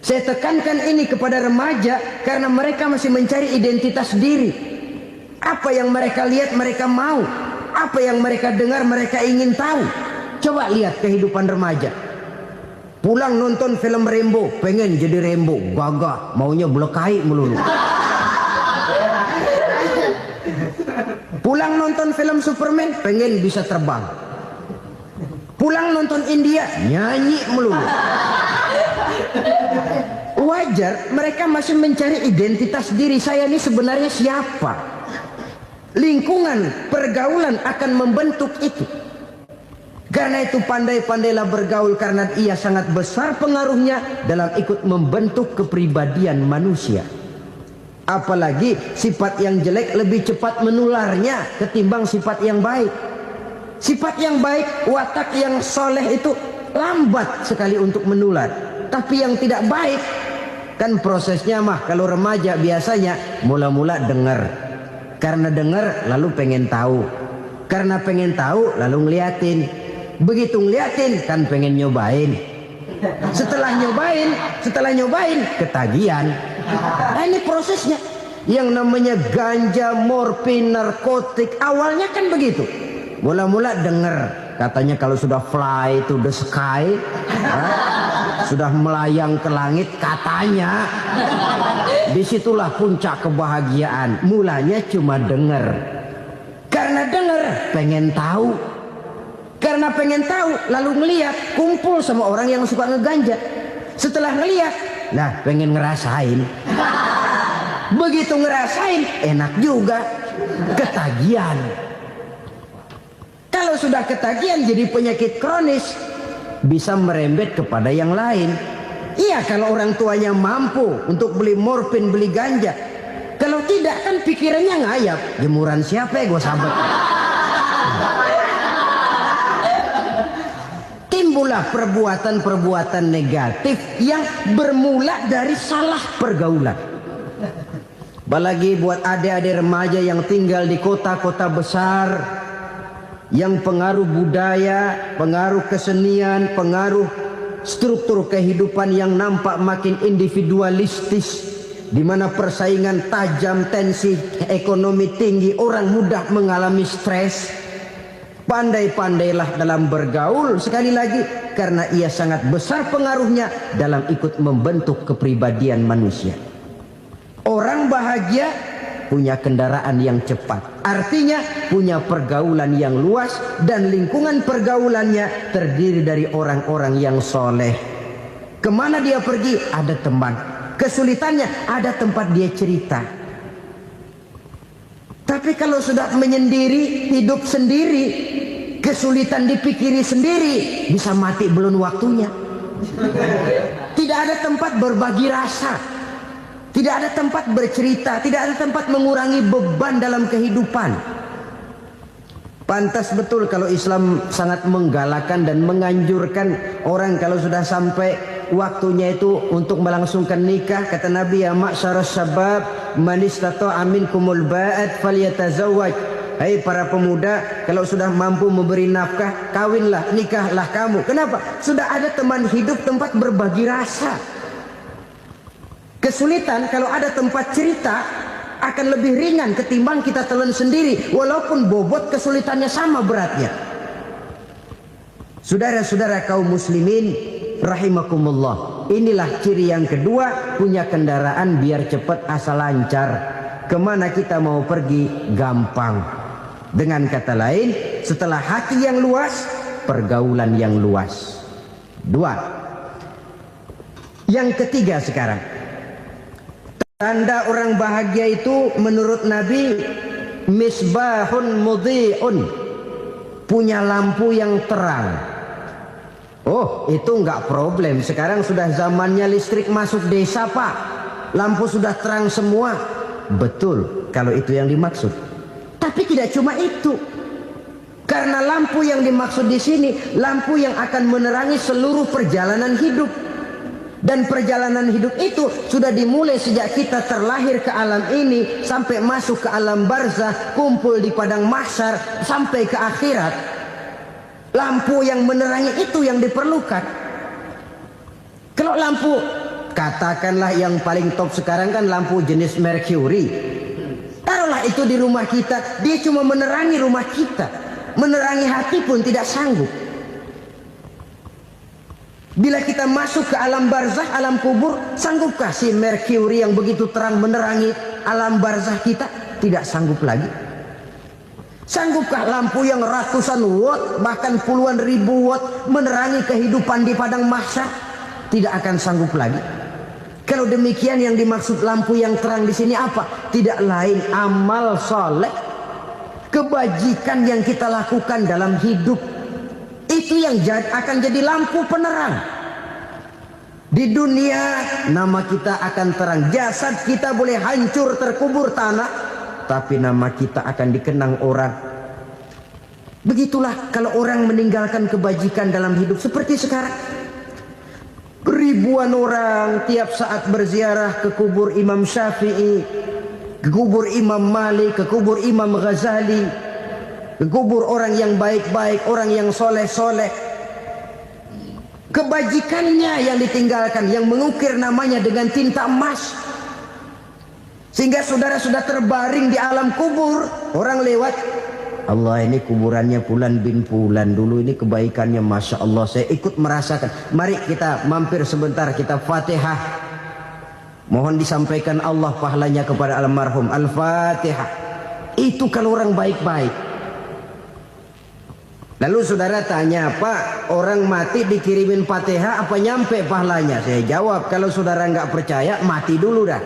Saya tekankan ini kepada remaja karena mereka masih mencari identitas diri. Apa yang mereka lihat mereka mau. Apa yang mereka dengar mereka ingin tahu. Coba lihat kehidupan remaja. Pulang nonton film Rambo, pengen jadi Rambo, gagah, maunya belekai melulu. Pulang nonton film Superman, pengen bisa terbang. Pulang nonton India, nyanyi melulu. Wajar, mereka masih mencari identitas diri. Saya ini sebenarnya siapa? Lingkungan, pergaulan akan membentuk itu. Karena itu pandai-pandailah bergaul, karena ia sangat besar pengaruhnya dalam ikut membentuk kepribadian manusia. Apalagi sifat yang jelek lebih cepat menularnya ketimbang sifat yang baik. Sifat yang baik, watak yang soleh itu lambat sekali untuk menular. Tapi yang tidak baik, kan prosesnya mah kalau remaja biasanya mula-mula dengar. Karena dengar lalu pengen tahu. Karena pengen tahu lalu ngeliatin. Begitu ngeliatin kan pengen nyobain. Setelah nyobain ketagihan. Nah, ini prosesnya. Yang namanya ganja, morfin, narkotik awalnya kan begitu. Mula-mula denger katanya kalau sudah fly to the sky, sudah melayang ke langit katanya, disitulah puncak kebahagiaan. Mulanya cuma denger. Karena denger pengen tahu. Karena pengen tahu lalu ngeliat, kumpul sama orang yang suka ngeganja. Setelah ngeliat, nah pengen ngerasain. Begitu ngerasain enak juga, ketagihan. Kalau sudah ketagihan jadi penyakit kronis, bisa merembet kepada yang lain. Iya, kalau orang tuanya mampu untuk beli morfin, beli ganja. Kalau tidak kan pikirannya ngayap, jemuran siapa ya gue sabet. Timbullah perbuatan-perbuatan negatif yang bermula dari salah pergaulan. Apalagi buat adik-adik remaja yang tinggal di kota-kota besar, yang pengaruh budaya, pengaruh kesenian, pengaruh struktur kehidupan yang nampak makin individualistis, di mana persaingan tajam, tensi ekonomi tinggi, orang mudah mengalami stres. Pandai-pandailah dalam bergaul, sekali lagi, karena ia sangat besar pengaruhnya dalam ikut membentuk kepribadian manusia. Orang bahagia punya kendaraan yang cepat, artinya punya pergaulan yang luas, dan lingkungan pergaulannya terdiri dari orang-orang yang soleh. Kemana dia pergi ada teman, kesulitannya ada tempat dia cerita. Tapi kalau sudah menyendiri, hidup sendiri, kesulitan dipikiri sendiri, bisa mati belum waktunya. Tidak ada tempat berbagi rasa, tidak ada tempat bercerita, tidak ada tempat mengurangi beban dalam kehidupan. Pantas betul kalau Islam sangat menggalakkan dan menganjurkan orang kalau sudah sampai waktunya itu untuk melangsungkan nikah. Kata Nabi, ya ma'syaras syabab man istata'a minkumul ba'at falyatazawwaj. Hai para pemuda, kalau sudah mampu memberi nafkah, kawinlah, nikahlah kamu. Kenapa? Sudah ada teman hidup, tempat berbagi rasa. Kesulitan kalau ada tempat cerita akan lebih ringan ketimbang kita telan sendiri, walaupun bobot kesulitannya sama beratnya. Saudara-saudara kaum muslimin rahimakumullah, inilah ciri yang kedua, punya kendaraan biar cepat asal lancar. Kemana kita mau pergi gampang. Dengan kata lain, setelah hati yang luas, pergaulan yang luas. Dua. Yang ketiga sekarang, tanda orang bahagia itu menurut Nabi, misbahun mudhi'un, punya lampu yang terang. Oh, itu enggak problem. Sekarang sudah zamannya listrik masuk desa, Pak. Lampu sudah terang semua. Betul, kalau itu yang dimaksud. Tapi tidak cuma itu. Karena lampu yang dimaksud di sini, lampu yang akan menerangi seluruh perjalanan hidup. Dan perjalanan hidup itu sudah dimulai sejak kita terlahir ke alam ini, sampai masuk ke alam barzah, kumpul di padang mahsyar, sampai ke akhirat. Lampu yang menerangi itu yang diperlukan. Kalau lampu, katakanlah yang paling top sekarang kan lampu jenis Mercury. Taruhlah itu di rumah kita, dia cuma menerangi rumah kita. Menerangi hati pun tidak sanggup. Bila kita masuk ke alam barzah, alam kubur, sanggupkah si Merkuri yang begitu terang menerangi alam barzah kita? Tidak sanggup lagi. Sanggupkah lampu yang ratusan watt, bahkan puluhan ribu watt menerangi kehidupan di padang mahsyar? Tidak akan sanggup lagi. Kalau demikian, yang dimaksud lampu yang terang di sini apa? Tidak lain amal soleh, kebajikan yang kita lakukan dalam hidup. Itu yang akan jadi lampu penerang. Di dunia nama kita akan terang. Jasad kita boleh hancur terkubur tanah, tapi nama kita akan dikenang orang. Begitulah kalau orang meninggalkan kebajikan dalam hidup seperti sekarang. Ribuan orang tiap saat berziarah ke kubur Imam Syafi'i, ke kubur Imam Malik, ke kubur Imam Ghazali, ke kubur orang yang baik-baik, orang yang soleh-soleh. Kebajikannya yang ditinggalkan, yang mengukir namanya dengan tinta emas. Sehingga saudara sudah terbaring di alam kubur, orang lewat, Allah, ini kuburannya Fulan bin Fulan, dulu ini kebaikannya Masya Allah, saya ikut merasakan. Mari kita mampir sebentar, kita Fatihah. Mohon disampaikan Allah pahalanya kepada almarhum. Al-Fatihah. Itu kalau orang baik-baik. Lalu saudara tanya, Pak, orang mati dikirimin Fatihah apa nyampe pahalanya? Saya jawab, kalau saudara nggak percaya, mati dulu dah.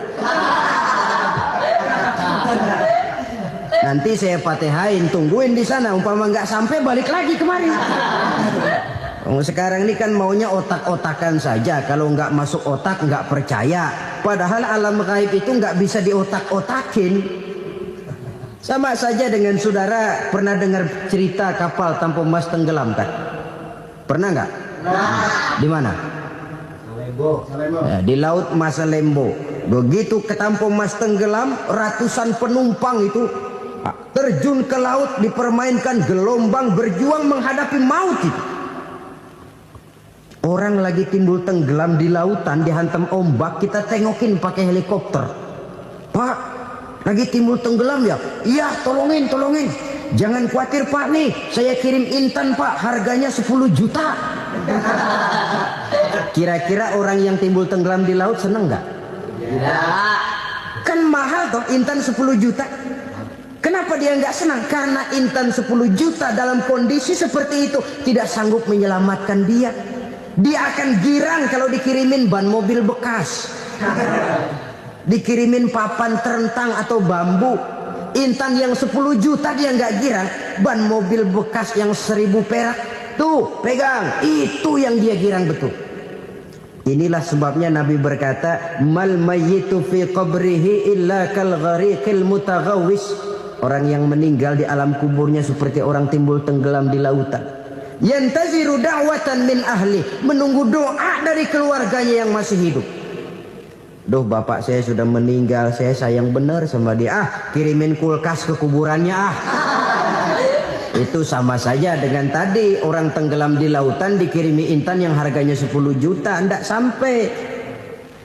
Nanti saya Fatihain, tungguin di sana. Umpama nggak sampai, balik lagi kemari. Sekarang ini kan maunya otak-otakan saja. Kalau nggak masuk otak, nggak percaya. Padahal alam gaib itu nggak bisa diotak-otakin. Sama saja dengan saudara pernah dengar cerita kapal tanpa emas tenggelam kan? Pernah nggak? Di mana? Ya, di laut Masalembo. Begitu ke Tampo Mas tenggelam, ratusan penumpang itu terjun ke laut, dipermainkan gelombang, berjuang menghadapi maut itu. Orang lagi timbul tenggelam di lautan, dihantam ombak, kita tengokin pakai helikopter. Pak, lagi timbul tenggelam ya? Iya, tolongin. Jangan khawatir Pak, nih saya kirim intan Pak, harganya 10 juta. Kira-kira orang yang timbul tenggelam di laut seneng nggak? Tidak. Kan mahal toh intan 10 juta. Kenapa dia nggak senang? Karena intan 10 juta dalam kondisi seperti itu tidak sanggup menyelamatkan dia. Dia akan girang kalau dikirimin ban mobil bekas, dikirimin papan terentang atau bambu. Intan yang 10 juta dia nggak girang. Ban mobil bekas yang 1000 perak, tuh pegang, itu yang dia girang betul. Inilah sebabnya Nabi berkata, mal mayyitu fi qabrihi illa kal ghariqil mutaghawwis. Orang yang meninggal di alam kuburnya seperti orang timbul tenggelam di lautan. Yantaziru da'watan min ahli, menunggu doa dari keluarganya yang masih hidup. Duh, bapak saya sudah meninggal, saya sayang benar sama dia. Kirimin kulkas ke kuburannya Itu sama saja dengan tadi orang tenggelam di lautan dikirimi intan yang harganya 10 juta, ndak sampai.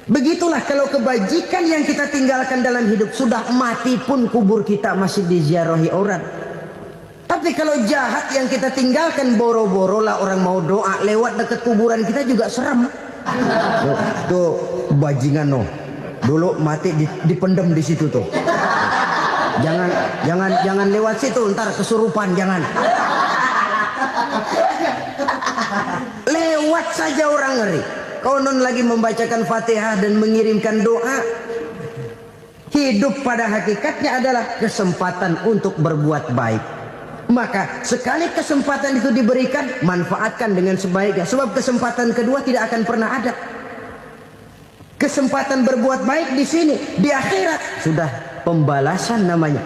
Begitulah kalau kebajikan yang kita tinggalkan dalam hidup, sudah mati pun kubur kita masih diziarahi orang. Tapi kalau jahat yang kita tinggalkan, boro-boro lah orang mau doa lewat dekat kuburan kita juga serem. Tuh bajingan no, dulu mati dipendem di situ tuh. Jangan lewat situ, ntar kesurupan, jangan. Lewat saja orang ngeri. Konon lagi membacakan Fatihah dan mengirimkan doa. Hidup pada hakikatnya adalah kesempatan untuk berbuat baik. Maka sekali kesempatan itu diberikan, manfaatkan dengan sebaiknya. Sebab kesempatan kedua tidak akan pernah ada. Kesempatan berbuat baik di sini, di akhirat sudah pembalasan namanya.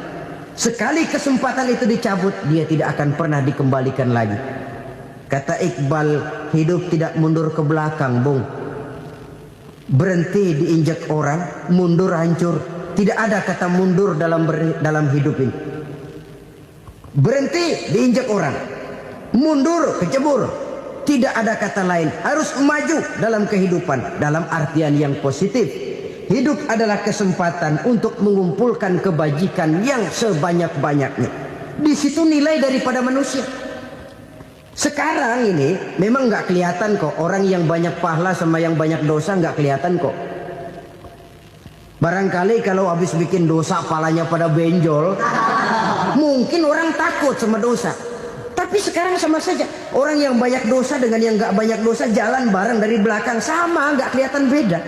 Sekali kesempatan itu dicabut, dia tidak akan pernah dikembalikan lagi. Kata Iqbal, hidup tidak mundur ke belakang, Bung. Berhenti diinjak orang, mundur hancur. Tidak ada kata mundur dalam hidup ini. Berhenti diinjak orang, mundur kecebur. Tidak ada kata lain. Harus maju dalam kehidupan, dalam artian yang positif. hidup adalah kesempatan untuk mengumpulkan kebajikan yang sebanyak-banyaknya. Di situ nilai daripada manusia. Sekarang ini memang nggak kelihatan kok, orang yang banyak pahala sama yang banyak dosa nggak kelihatan kok. Barangkali kalau habis bikin dosa palanya pada benjol, mungkin orang takut sama dosa. Tapi sekarang sama saja, orang yang banyak dosa dengan yang nggak banyak dosa jalan bareng dari belakang, sama, nggak kelihatan beda.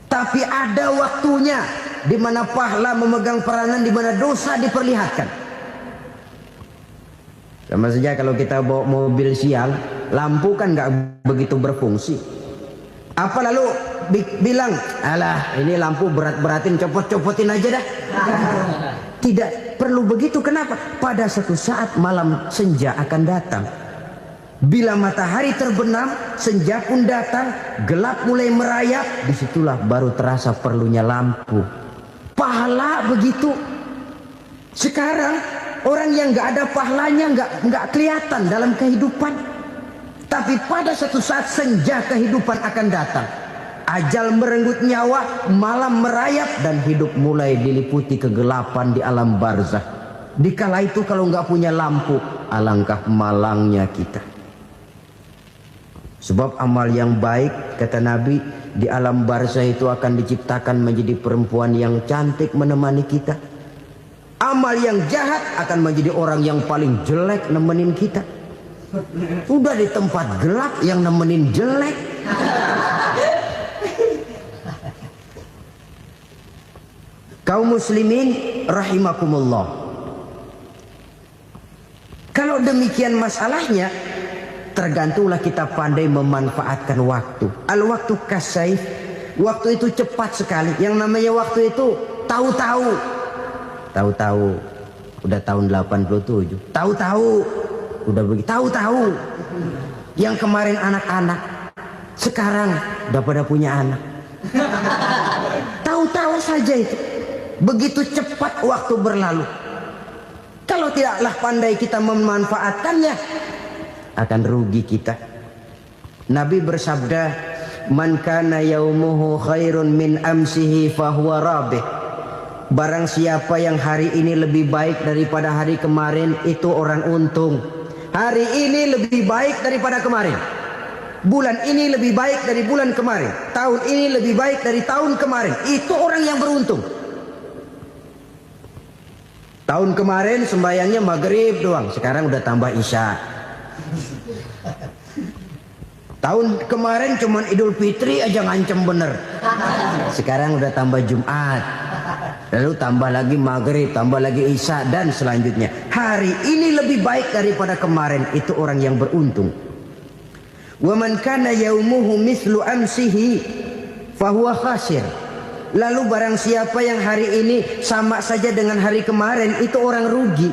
Tapi ada waktunya di mana pahala memegang peranan, di mana dosa diperlihatkan. Sama saja kalau kita bawa mobil siang, lampu kan nggak begitu berfungsi. Apa lalu bilang, alah ini lampu berat-beratin, copot-copotin aja dah. Tidak perlu begitu. Kenapa? Pada suatu saat malam senja akan datang. Bila matahari terbenam, senja pun datang, gelap mulai merayap, disitulah baru terasa perlunya lampu. Pahala begitu. Sekarang orang yang nggak ada pahalanya nggak kelihatan dalam kehidupan. Tapi pada suatu saat senja kehidupan akan datang. Ajal merenggut nyawa, malam merayap, dan hidup mulai diliputi kegelapan di alam barzah. Dikala itu kalau nggak punya lampu, alangkah malangnya kita. Sebab amal yang baik, kata Nabi, di alam barzah itu akan diciptakan menjadi perempuan yang cantik menemani kita. Amal yang jahat akan menjadi orang yang paling jelek nemenin kita. Udah di tempat gelap yang nemenin jelek. Kaum muslimin rahimakumullah. Kalau demikian masalahnya, tergantunglah kita pandai memanfaatkan waktu. Al-waktu kasaif. Waktu itu cepat sekali. Yang namanya waktu itu tahu-tahu. Tahu-tahu udah tahun 87. Tahu-tahu udah begitu. Tahu-tahu yang kemarin anak-anak, sekarang udah pada punya anak. Tahu-tahu saja itu. Begitu cepat waktu berlalu. Kalau tidaklah pandai kita memanfaatkannya, akan rugi kita. Nabi bersabda, "Man kana yaumuhu khairun min amsihi fahuwa rabih." Barang siapa yang hari ini lebih baik daripada hari kemarin, itu orang untung. Hari ini lebih baik daripada kemarin. Bulan ini lebih baik dari bulan kemarin. Tahun ini lebih baik dari tahun kemarin. Itu orang yang beruntung. Tahun kemarin sembahyangnya maghrib doang, sekarang udah tambah isya. Tahun kemarin cuman Idul Fitri aja ngancem bener, sekarang udah tambah Jumat, lalu tambah lagi maghrib, tambah lagi isya, dan selanjutnya. Hari ini lebih baik daripada kemarin, itu orang yang beruntung. Wa man kana yaumuhu mislu amsihi fahuwa khasir. Lalu barang siapa yang hari ini sama saja dengan hari kemarin, itu orang rugi.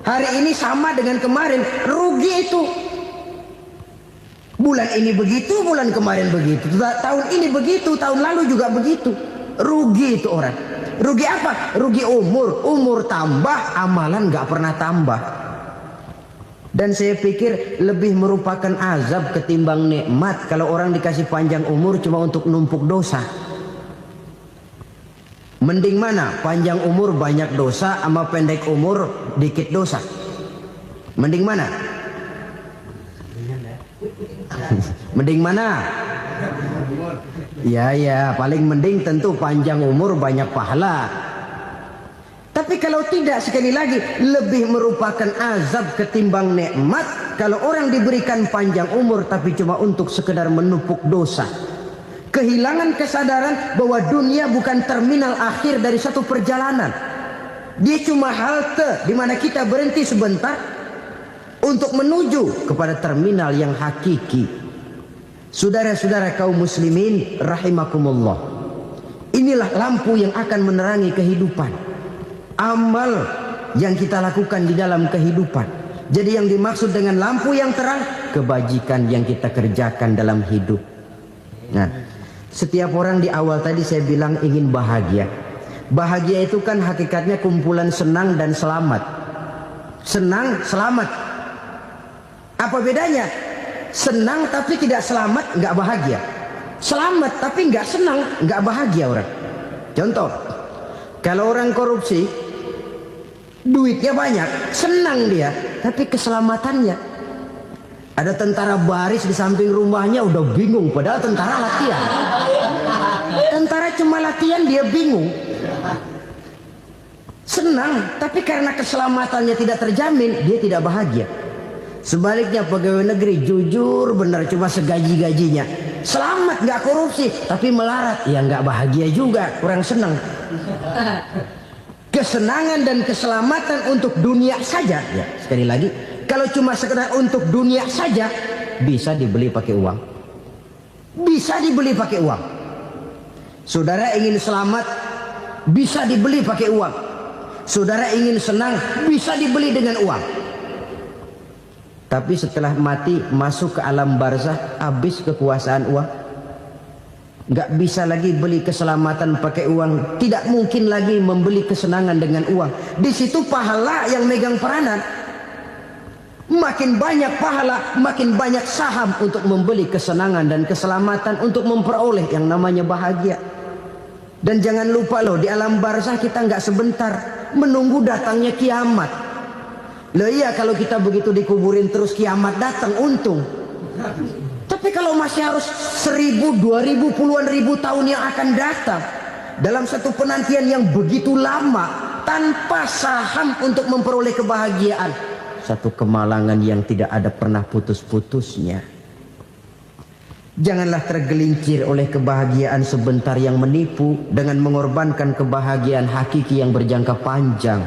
Hari ini sama dengan kemarin, rugi itu. Bulan ini begitu, bulan kemarin begitu. Tahun ini begitu, tahun lalu juga begitu. Rugi itu orang. Rugi apa? Rugi umur. Umur tambah, amalan gak pernah tambah. Dan saya pikir lebih merupakan azab ketimbang nikmat kalau orang dikasih panjang umur cuma untuk numpuk dosa. Mending mana? Panjang umur banyak dosa sama pendek umur dikit dosa? Mending mana? Mending mana? Ya, paling mending tentu panjang umur banyak pahala. Tapi kalau tidak, sekali lagi, lebih merupakan azab ketimbang nikmat kalau orang diberikan panjang umur tapi cuma untuk sekedar menumpuk dosa. Kehilangan kesadaran bahwa dunia bukan terminal akhir dari satu perjalanan. Dia cuma halte di mana kita berhenti sebentar untuk menuju kepada terminal yang hakiki. Saudara-saudara kaum muslimin rahimakumullah. Inilah lampu yang akan menerangi kehidupan. Amal yang kita lakukan di dalam kehidupan. Jadi yang dimaksud dengan lampu yang terang, kebajikan yang kita kerjakan dalam hidup. Nah, setiap orang di awal tadi saya bilang ingin bahagia. Bahagia itu kan hakikatnya kumpulan senang dan selamat. Senang, selamat. Apa bedanya? Senang tapi tidak selamat, nggak bahagia. Selamat tapi nggak senang, nggak bahagia orang. Contoh, kalau orang korupsi, duitnya banyak, senang dia, tapi keselamatannya. Ada tentara baris di samping rumahnya udah bingung, padahal tentara latihan. Tentara cuma latihan dia bingung. Senang, tapi karena keselamatannya tidak terjamin, dia tidak bahagia. Sebaliknya pegawai negeri jujur benar cuma segaji-gajinya. Selamat nggak korupsi, tapi melarat, ya nggak bahagia juga, kurang senang. Kesenangan dan keselamatan untuk dunia saja, ya sekali lagi, kalau cuma sekedar untuk dunia saja, bisa dibeli pakai uang. Bisa dibeli pakai uang. Saudara ingin selamat, bisa dibeli pakai uang. Saudara ingin senang, bisa dibeli dengan uang. Tapi setelah mati masuk ke alam barzah, habis kekuasaan uang. Nggak bisa lagi beli keselamatan pakai uang. Tidak mungkin lagi membeli kesenangan dengan uang. Di situ pahala yang megang peranan. Makin banyak pahala, makin banyak saham untuk membeli kesenangan dan keselamatan, untuk memperoleh yang namanya bahagia. Dan jangan lupa loh, di alam barzah kita nggak sebentar, menunggu datangnya kiamat. Loh iya, kalau kita begitu dikuburin terus kiamat datang, untung. Tapi kalau masih harus 1000, 2000, puluhan ribu tahun yang akan datang, dalam satu penantian yang begitu lama, tanpa saham untuk memperoleh kebahagiaan, satu kemalangan yang tidak ada pernah putus-putusnya. Janganlah tergelincir oleh kebahagiaan sebentar yang menipu dengan mengorbankan kebahagiaan hakiki yang berjangka panjang.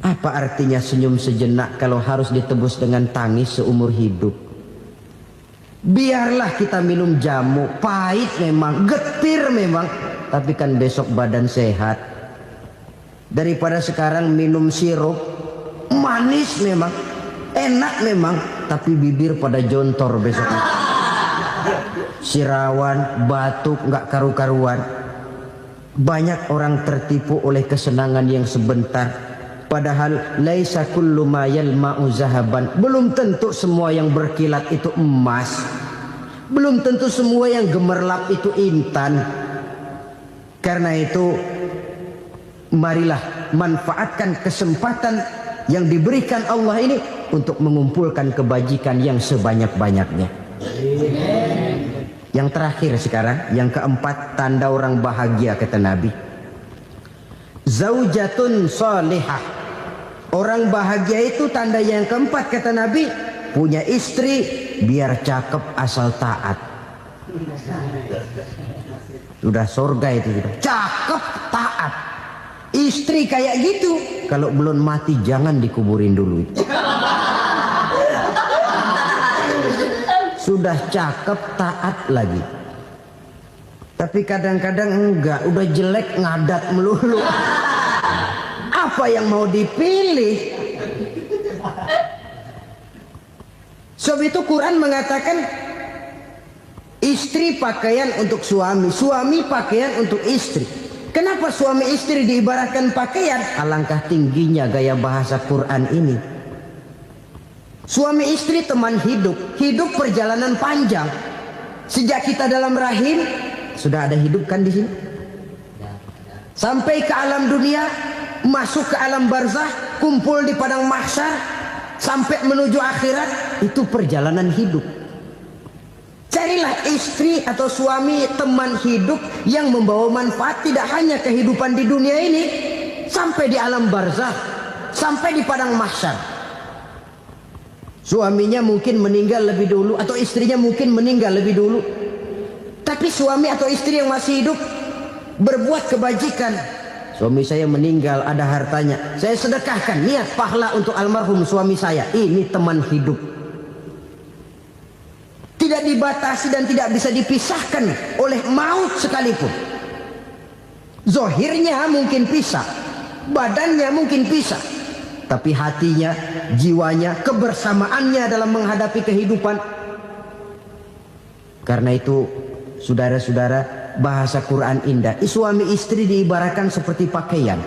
Apa artinya senyum sejenak kalau harus ditebus dengan tangis seumur hidup? Biarlah kita minum jamu, pahit memang, getir memang, tapi kan besok badan sehat. Daripada sekarang minum sirup, manis memang, enak memang, tapi bibir pada jontor besoknya. Sirawan, batuk, nggak karu-karuan. Banyak orang tertipu oleh kesenangan yang sebentar. Padahal laisa kullu ma yalma'u zahaban. Belum tentu semua yang berkilat itu emas. Belum tentu semua yang gemerlap itu intan. Karena itu, marilah manfaatkan kesempatan yang diberikan Allah ini untuk mengumpulkan kebajikan yang sebanyak-banyaknya. Yang terakhir sekarang, yang keempat, tanda orang bahagia kata Nabi. Zaujatun salihah. Orang bahagia itu tanda yang keempat kata Nabi, punya istri biar cakep asal taat. Sudah surga itu gitu. Cakep taat. Istri kayak gitu, kalau belum mati jangan dikuburin dulu. Sudah cakep taat lagi. Tapi kadang-kadang enggak, udah jelek ngadat melulu. Apa yang mau dipilih? Sebab itu Quran mengatakan istri pakaian untuk suami, suami pakaian untuk istri. Kenapa suami istri diibaratkan pakaian? Alangkah tingginya gaya bahasa Quran ini. Suami istri teman hidup, hidup perjalanan panjang. Sejak kita dalam rahim sudah ada hidup kan di sini. Sampai ke alam dunia, masuk ke alam barzah, kumpul di padang mahsyar, sampai menuju akhirat, itu perjalanan hidup. Carilah istri atau suami teman hidup yang membawa manfaat tidak hanya kehidupan di dunia ini, sampai di alam barzah, sampai di padang mahsyar. Suaminya mungkin meninggal lebih dulu, atau istrinya mungkin meninggal lebih dulu, tapi suami atau istri yang masih hidup berbuat kebajikan. Suami saya meninggal, ada hartanya, saya sedekahkan, niat pahala untuk almarhum suami saya. Ini teman hidup. Tidak dibatasi dan tidak bisa dipisahkan oleh maut sekalipun. Zohirnya mungkin pisah, badannya mungkin pisah, tapi hatinya, jiwanya, kebersamaannya dalam menghadapi kehidupan. Karena itu, saudara-saudara, bahasa Quran indah. Suami istri diibaratkan seperti pakaian.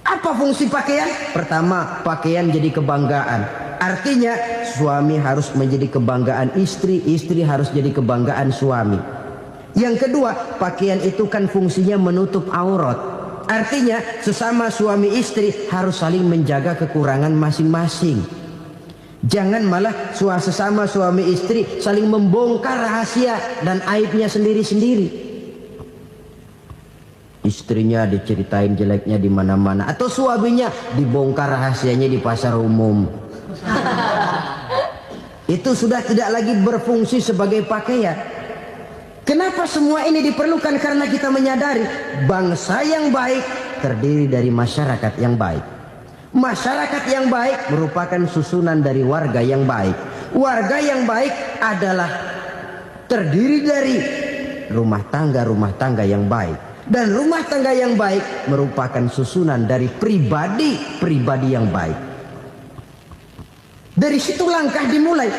Apa fungsi pakaian? Pertama, pakaian jadi kebanggaan. Artinya suami harus menjadi kebanggaan istri, istri harus jadi kebanggaan suami. Yang kedua, pakaian itu kan fungsinya menutup aurat. Artinya sesama suami istri harus saling menjaga kekurangan masing-masing. Jangan malah sesama suami istri saling membongkar rahasia dan aibnya sendiri-sendiri. Istrinya diceritain jeleknya di mana-mana, atau suaminya dibongkar rahasianya di pasar umum. Itu sudah tidak lagi berfungsi sebagai pakaian. Kenapa semua ini diperlukan? Karena kita menyadari bangsa yang baik terdiri dari masyarakat yang baik. Masyarakat yang baik merupakan susunan dari warga yang baik. Warga yang baik adalah terdiri dari rumah tangga yang baik. Dan rumah tangga yang baik merupakan susunan dari pribadi-pribadi yang baik. Dari situ langkah dimulai.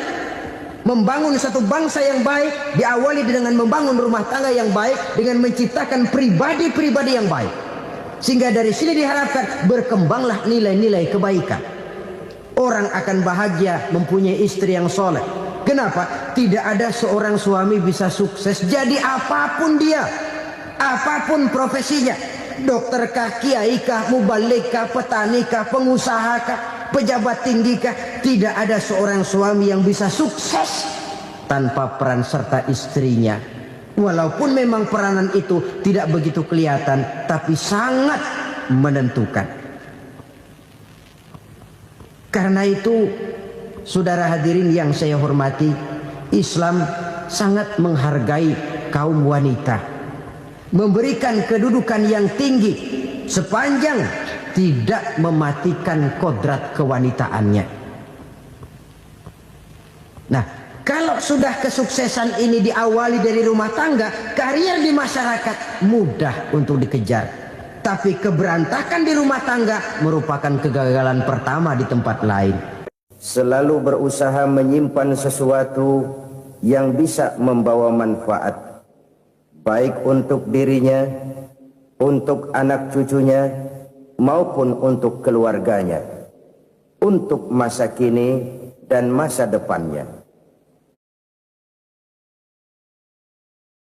Membangun satu bangsa yang baik diawali dengan membangun rumah tangga yang baik, dengan menciptakan pribadi-pribadi yang baik. Sehingga dari sini diharapkan berkembanglah nilai-nilai kebaikan. Orang akan bahagia mempunyai istri yang soleh. Kenapa? Tidak ada seorang suami bisa sukses jadi apapun dia, apapun profesinya, dokter kah, kiai kah, mubalik kah, petani kah, pengusaha kah, pejabat tinggi kah. Tidak ada seorang suami yang bisa sukses tanpa peran serta istrinya. Walaupun memang peranan itu tidak begitu kelihatan, tapi sangat menentukan. Karena itu, saudara hadirin yang saya hormati, Islam sangat menghargai kaum wanita, memberikan kedudukan yang tinggi sepanjang tidak mematikan kodrat kewanitaannya. Nah, kalau sudah kesuksesan ini diawali dari rumah tangga, karier di masyarakat mudah untuk dikejar. Tapi keberantakan di rumah tangga merupakan kegagalan pertama di tempat lain. Selalu berusaha menyimpan sesuatu yang bisa membawa manfaat, baik untuk dirinya, untuk anak cucunya, maupun untuk keluarganya, untuk masa kini dan masa depannya.